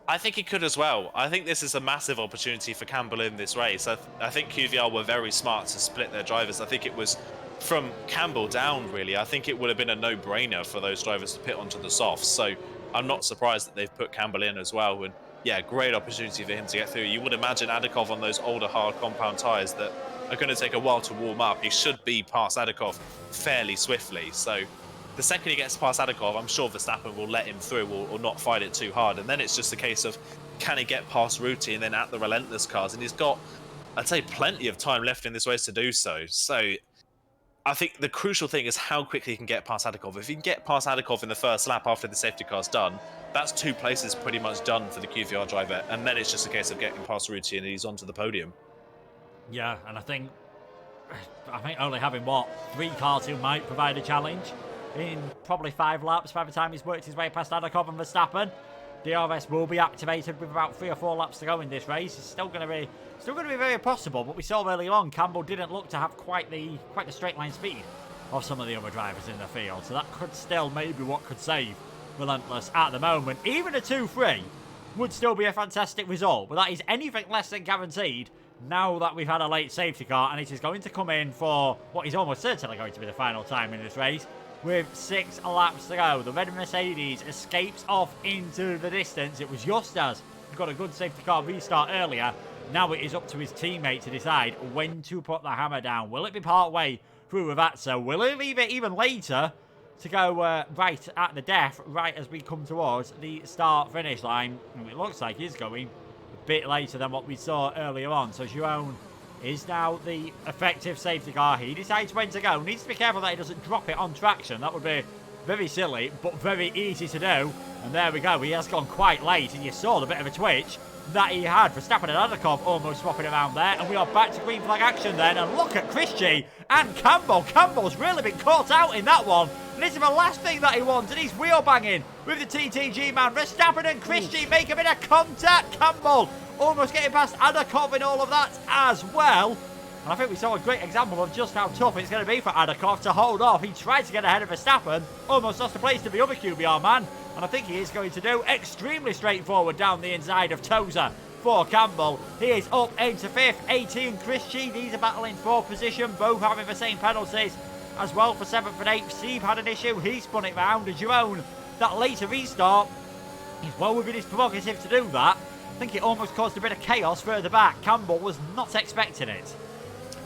I think he could as well. I think this is a massive opportunity for Campbell in this race. I think QVR were very smart to split their drivers. I think it was from Campbell down, really. I think it would have been a no-brainer for those drivers to pit onto the softs. So I'm not surprised that they've put Campbell in as well. And yeah, great opportunity for him to get through. You would imagine Adakov on those older hard compound tyres that are going to take a while to warm up. He should be past Adakov fairly swiftly. So the second he gets past Adakov, I'm sure Verstappen will let him through or not fight it too hard. And then it's just a case of, can he get past Ruti and then at the Relentless cars? And he's got, I'd say, plenty of time left in this race to do so. So I think the crucial thing is how quickly he can get past Adakov. If he can get past Adakov in the first lap after the safety car's done, that's 2 places pretty much done for the QVR driver. And then it's just a case of getting past Ruti and he's onto the podium. Yeah, and I think only having, 3 cars who might provide a challenge in probably 5 laps by the time he's worked his way past Adakov and Verstappen. DRS will be activated with about 3 or 4 laps to go in this race. It's still going to be very possible, but we saw early on Campbell didn't look to have quite the straight line speed of some of the other drivers in the field, so that could still maybe what could save Relentless at the moment. Even a 2-3 would still be a fantastic result, but that is anything less than guaranteed now that we've had a late safety car, and it is going to come in for what is almost certainly going to be the final time in this race. With 6 laps to go, the red Mercedes escapes off into the distance. It was Justas who got a good safety car restart earlier. Now it is up to his teammate to decide when to put the hammer down. Will it be part way through Ravazza? Will he leave it even later to go right at the death, right as we come towards the start-finish line? And it looks like he's going a bit later than what we saw earlier on. So Jeroen is now the effective safety car. He decides when to go. Needs to be careful that he doesn't drop it on traction. That would be very silly, but very easy to do. And there we go. He has gone quite late, and you saw the bit of a twitch that he had. Verstappen and Adakov almost swapping around there. And we are back to green flag action then. And look at Christie and Campbell. Campbell's really been caught out in that one. And this is the last thing that he wants. And he's wheel banging with the TTG man. Verstappen and Christie make a bit of contact. Campbell almost getting past Adakov in all of that as well. And I think we saw a great example of just how tough it's going to be for Adakov to hold off. He tried to get ahead of Verstappen, almost lost the place to the other QBR man, and I think he is going to do extremely straightforward down the inside of Tozer for Campbell. He is up into 5th, 18 Chris G. These are battling for position, both having the same penalties as well for 7th and 8th. Steve had an issue, he spun it round, and Jerome, that later restart, is well within his prerogative to do that. I think it almost caused a bit of chaos further back. Campbell was not expecting it.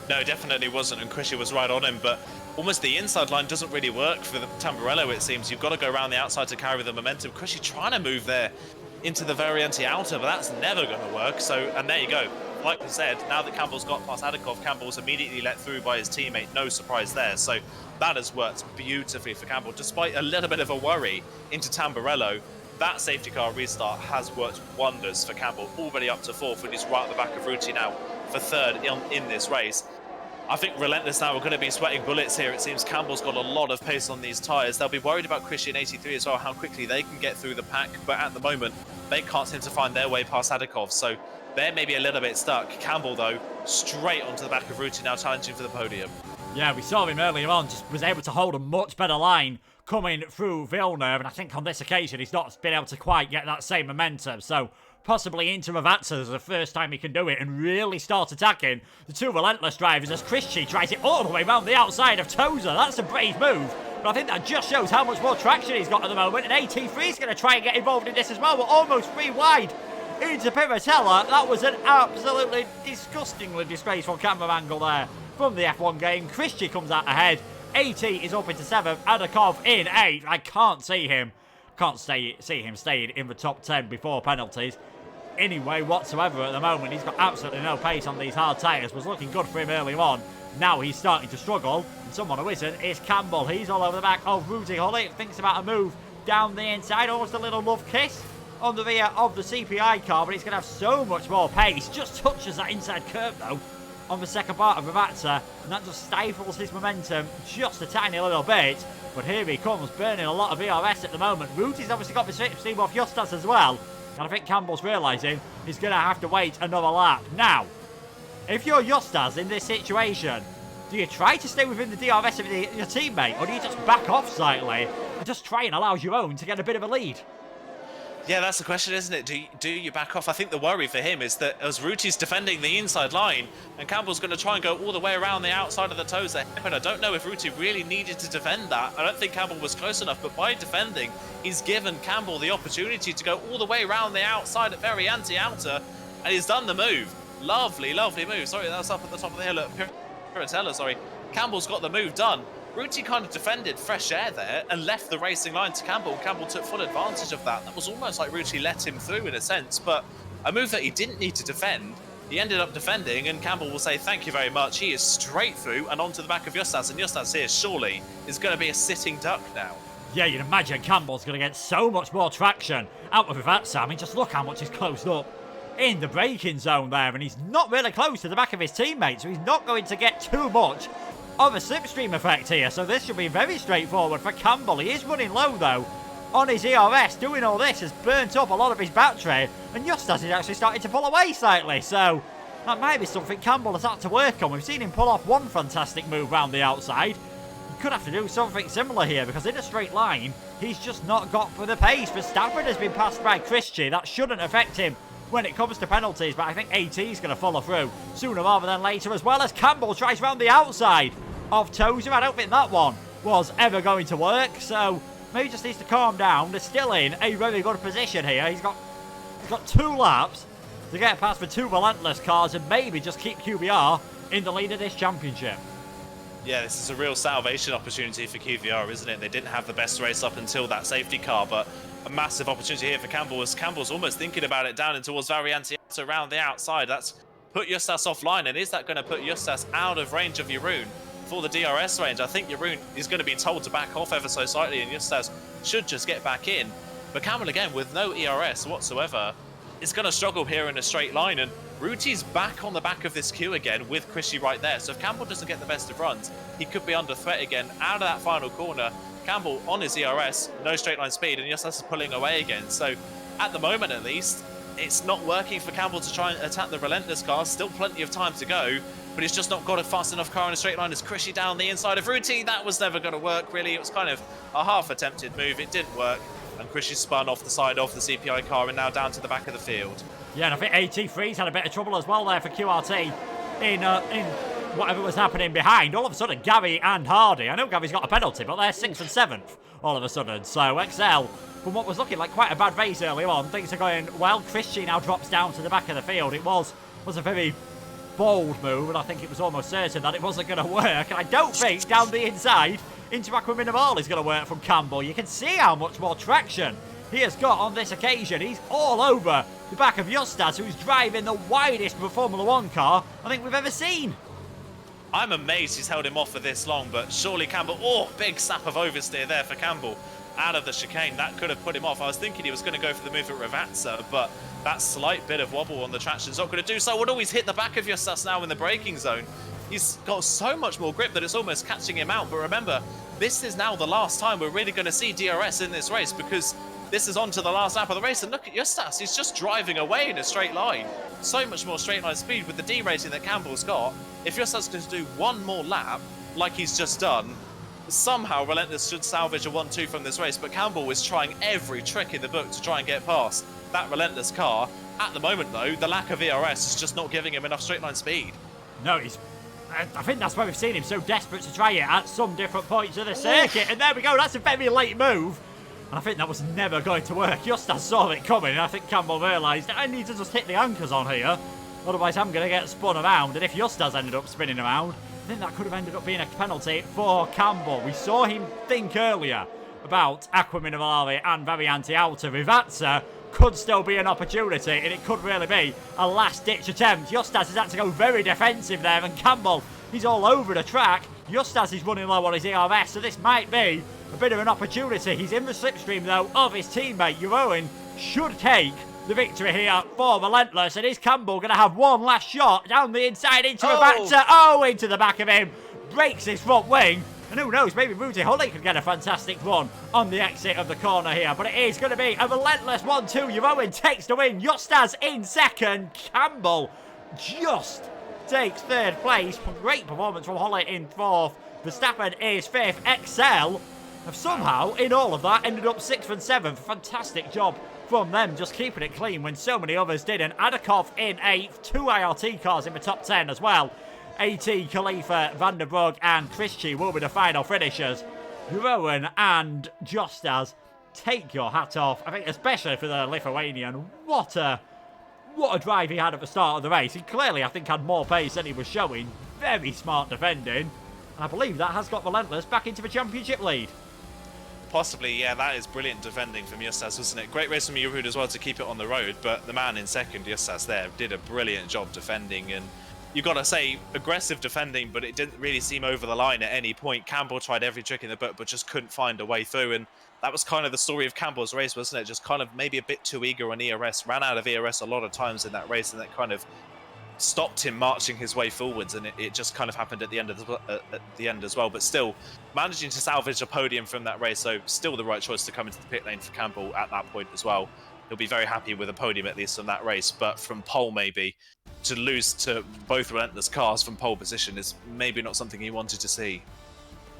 No, definitely wasn't, and Chrissy was right on him, but almost the inside line doesn't really work for the Tamburello, it seems. You've got to go around the outside to carry the momentum. Chrissy trying to move there into the very anti-outer, but that's never going to work. So, and there you go. Like we said, now that Campbell's got past Adakov, Campbell's immediately let through by his teammate. No surprise there. So that has worked beautifully for Campbell. Despite a little bit of a worry into Tamburello, that safety car restart has worked wonders for Campbell. Already up to 4th, and he's right at the back of Ruti now for 3rd in this race. I think Relentless now are going to be sweating bullets here. It seems Campbell's got a lot of pace on these tyres. They'll be worried about Christian 83 as well, how quickly they can get through the pack. But at the moment, they can't seem to find their way past Adakov. So they're maybe a little bit stuck. Campbell, though, straight onto the back of Ruti now, challenging for the podium. Yeah, we saw him earlier on, just was able to hold a much better line coming through Villeneuve. And I think on this occasion, he's not been able to quite get that same momentum. So possibly into Ravazza as the first time he can do it and really start attacking the two Relentless drivers as Christie tries it all the way around the outside of Tozer. That's a brave move, but I think that just shows how much more traction he's got at the moment, and AT3 is going to try and get involved in this as well. We're almost 3 wide into Piratella. That was an absolutely disgustingly disgraceful camera angle there from the F1 game. Christie comes out ahead, AT is up into 7th, Adakov in 8th. I can't see him staying in the top 10 before penalties anyway whatsoever at the moment. He's got absolutely no pace on these hard tyres. Was looking good for him earlier on. Now he's starting to struggle, and someone who isn't is Campbell. He's all over the back of Rudy Holly. Thinks about a move down the inside, almost a little love kiss on the rear of the CPI car, but he's going to have so much more pace. Just touches that inside curve though on the second part of Ravazza, and that just stifles his momentum just a tiny little bit. But here he comes, burning a lot of ERS at the moment. Rudy's obviously got the steam off Justas as well, and I think Campbell's realising he's going to have to wait another lap. Now, if you're Justas in this situation, do you try to stay within the DRS of your teammate, or do you just back off slightly and just try and allow your own to get a bit of a lead? Yeah, that's the question, isn't it? Do you back off? I think the worry for him is that as Ruti's defending the inside line, and Campbell's going to try and go all the way around the outside of the Tozer, and I don't know if Ruti really needed to defend that. I don't think Campbell was close enough, but by defending, he's given Campbell the opportunity to go all the way around the outside at very anti-outer, and he's done the move. Lovely, lovely move. Sorry, that's up at the top of the hill at Piratella, sorry. Campbell's got the move done. Ruti kind of defended fresh air there and left the racing line to Campbell. Campbell took full advantage of that. That was almost like Ruti let him through in a sense, but a move that he didn't need to defend. He ended up defending, and Campbell will say thank you very much. He is straight through and onto the back of Justas, and Justas here surely is going to be a sitting duck now. Yeah, you'd imagine Campbell's going to get so much more traction out of Ravazza. I mean, just look how much he's closed up in the braking zone there, and he's not really close to the back of his teammate, so he's not going to get too much of a slipstream effect here, so this should be very straightforward for Campbell. He is running low though on his ERS. Doing all this has burnt up a lot of his battery, and Justas is actually starting to pull away slightly, so that might be something Campbell has had to work on. We've seen him pull off one fantastic move round the outside. He could have to do something similar here, because in a straight line he's just not got for the pace. Verstappen has been passed by Christie. That shouldn't affect him when it comes to penalties, but I think AT is going to follow through sooner rather than later, as well as Campbell tries round the outside of Tozer. I don't think that one was ever going to work, so maybe just needs to calm down. They're still in a very good position here. He's got 2 laps to get past the 2 Relentless cars and maybe just keep QBR in the lead of this championship. Yeah, this is a real salvation opportunity for QVR, isn't it? They didn't have the best race up until that safety car, but a massive opportunity here for Campbell, as Campbell's almost thinking about it down and towards Variante around the outside. That's put Justas offline, and is that going to put Justas out of range of Jeroen for the DRS range? I think Jeroen is going to be told to back off ever so slightly, and Justas should just get back in. But Campbell, again, with no ERS whatsoever, is going to struggle here in a straight line, and Ruti's back on the back of this queue again with Christie right there. So if Campbell doesn't get the best of runs, he could be under threat again out of that final corner. Campbell on his ERS, no straight line speed, and Justas is pulling away again. So at the moment, at least, it's not working for Campbell to try and attack the Relentless cars. Still plenty of time to go. but he's just not got a fast enough car in a straight line. As Krishy down the inside of Ruti, that was never going to work, really. It was kind of a half-attempted move. It didn't work, and Krishy spun off the side of the CPI car and now down to the back of the field. Yeah, and I think AT3's had a bit of trouble as well there for QRT in whatever was happening behind. All of a sudden, Gary and Hardy, I know Gary's got a penalty, but they're 6th and 7th all of a sudden. So XL, from what was looking like quite a bad race earlier on, things are going well. Christian now drops down to the back of the field. It was a very bold move, and I think it was almost certain that it wasn't going to work. And I don't think down the inside into Aqua Minimal is going to work from Campbell. You can see how much more traction he has got on this occasion. He's all over the back of Justas, who's driving the widest Formula 1 car I think we've ever seen. I'm amazed he's held him off for this long, but surely Campbell... Oh, big sap of oversteer there for Campbell out of the chicane. That could have put him off. I was thinking he was going to go for the move at Ravazza, but that slight bit of wobble on the traction's not going to do so. Would always hit the back of Justas now in the braking zone. He's got so much more grip that it's almost catching him out. But remember, this is now the last time we're really going to see DRS in this race, because this is on to the last lap of the race. And look at Justas, he's just driving away in a straight line. So much more straight line speed with the D rating that Campbell's got. If Justas can do one more lap, like he's just done, somehow Relentless should salvage a 1-2 from this race. But Campbell is trying every trick in the book to try and get past that Relentless car. At the moment, though, the lack of ERS is just not giving him enough straight line speed. No, I think that's why we've seen him so desperate to try it at some different points of the circuit. And there we go, that's a very late move. And I think that was never going to work. Justas saw it coming, and I think Campbell realised, I need to just hit the anchors on here. Otherwise, I'm going to get spun around. And if Justas ended up spinning around, I think that could have ended up being a penalty for Campbell. We saw him think earlier about Aqua Minerale and Variante Alta. Ravazza could still be an opportunity, and it could really be a last-ditch attempt. Justas has had to go very defensive there, and Campbell, he's all over the track. Justas is running low on his ERS, so this might be a bit of an opportunity. He's in the slipstream, though, of his teammate. Jeroen should take the victory here for Relentless. And is Campbell going to have one last shot down the inside into Ravazza? Oh, into the back of him. Breaks his front wing. And who knows, maybe Rudy Hully could get a fantastic run on the exit of the corner here. But it is going to be a Relentless 1-2. Jeroen takes the win. Justas in second. Campbell just takes third place. Great performance from Hully in fourth. Verstappen is fifth. XL have somehow, in all of that, ended up 6th and 7th. Fantastic job from them, just keeping it clean when so many others didn't. Adakov in 8th, 2 IRT cars in the top 10 as well. AT, Khalifa, Vanderbrug and Christie will be the final finishers. Jeroen and Justas, take your hat off. I think especially for the Lithuanian, what a drive he had at the start of the race. He clearly, I think, had more pace than he was showing. Very smart defending. And I believe that has got Relentless back into the championship lead. Possibly, yeah, that is brilliant defending from Justas, wasn't it? Great race from Yehud as well to keep it on the road, but the man in second, Justas, there, did a brilliant job defending. And you've got to say, aggressive defending, but it didn't really seem over the line at any point. Campbell tried every trick in the book, but just couldn't find a way through. And that was kind of the story of Campbell's race, wasn't it? Just kind of maybe a bit too eager on ERS, ran out of ERS a lot of times in that race, and that kind of stopped him marching his way forwards, and it just kind of happened at the end as well. But still, managing to salvage a podium from that race, so still the right choice to come into the pit lane for Campbell at that point as well. He'll be very happy with a podium at least from that race, but from pole maybe, to lose to both Relentless cars from pole position is maybe not something he wanted to see.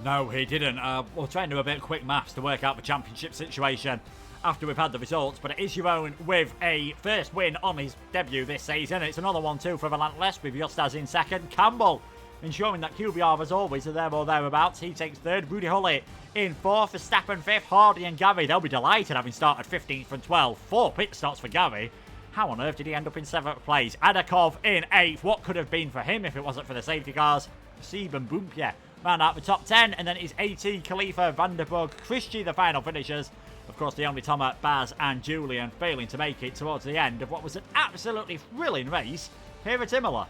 No, he didn't. We'll try and do a bit of quick maths to work out the championship situation after we've had the results, but it is Jeroen with a first win on his debut this season. It's another 1-2 for Relentless with Justas in second. Campbell ensuring that QBR, as always, are there or thereabouts. He takes third. Rudy Hully in fourth. Verstappen fifth. Hardy and Gary, they'll be delighted having started 15th and 12th. 4 pit stops for Gary. How on earth did he end up in 7th place? Adakov in 8th. What could have been for him if it wasn't for the safety cars? Sieb and Bumpia round out the top 10. And then it's AT, Khalifa, Vanderburg, Christie, the final finishers. Of course, the only Thomas, Baz and Julian failing to make it towards the end of what was an absolutely thrilling race here at Imola.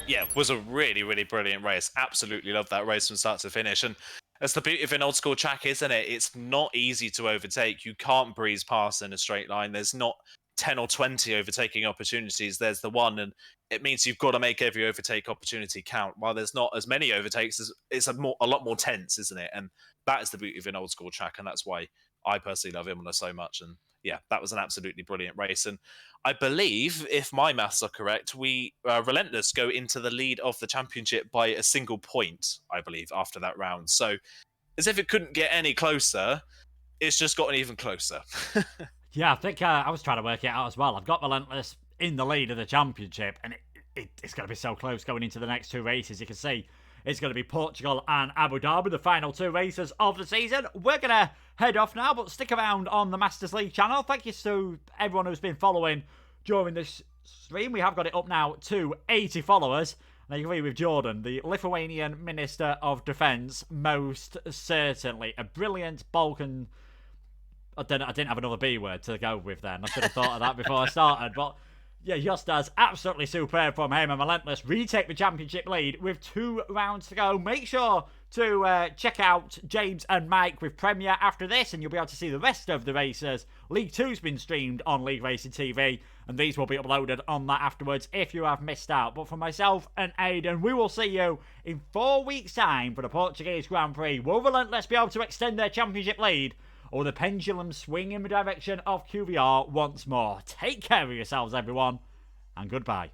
Yeah, it was a really, really brilliant race. Absolutely loved that race from start to finish. And that's the beauty of an old school track, isn't it? It's not easy to overtake. You can't breeze past in a straight line. There's not 10 or 20 overtaking opportunities. There's the one, and it means you've got to make every overtake opportunity count. While there's not as many overtakes, it's a lot more tense, isn't it? And that is the beauty of an old school track, and that's why I personally love Imola so much, and yeah, that was an absolutely brilliant race. And I believe, if my maths are correct, we Relentless go into the lead of the championship by a single point, I believe, after that round. So, as if it couldn't get any closer, it's just gotten even closer. Yeah, I think I was trying to work it out as well. I've got Relentless in the lead of the championship, and it's going to be so close going into the next two races. You can see it's going to be Portugal and Abu Dhabi, the final two races of the season. We're going to head off now, but stick around on the Masters League channel. Thank you to everyone who's been following during this stream. We have got it up now to 80 followers. And I agree with Jordan, the Lithuanian Minister of Defence, most certainly. A brilliant Balkan... I didn't have another B word to go with then. I should have thought of that before I started. But yeah, Josta's absolutely superb from him, and Relentless retake the championship lead with 2 rounds to go. Make sure to check out James and Mike with Premier after this, and you'll be able to see the rest of the races. League 2's been streamed on League Racing TV, and these will be uploaded on that afterwards if you have missed out. But for myself and Aidan, we will see you in 4 weeks' time for the Portuguese Grand Prix. Will Relentless be able to extend their championship lead, or the pendulum swing in the direction of QVR once more? Take care of yourselves, everyone, and goodbye.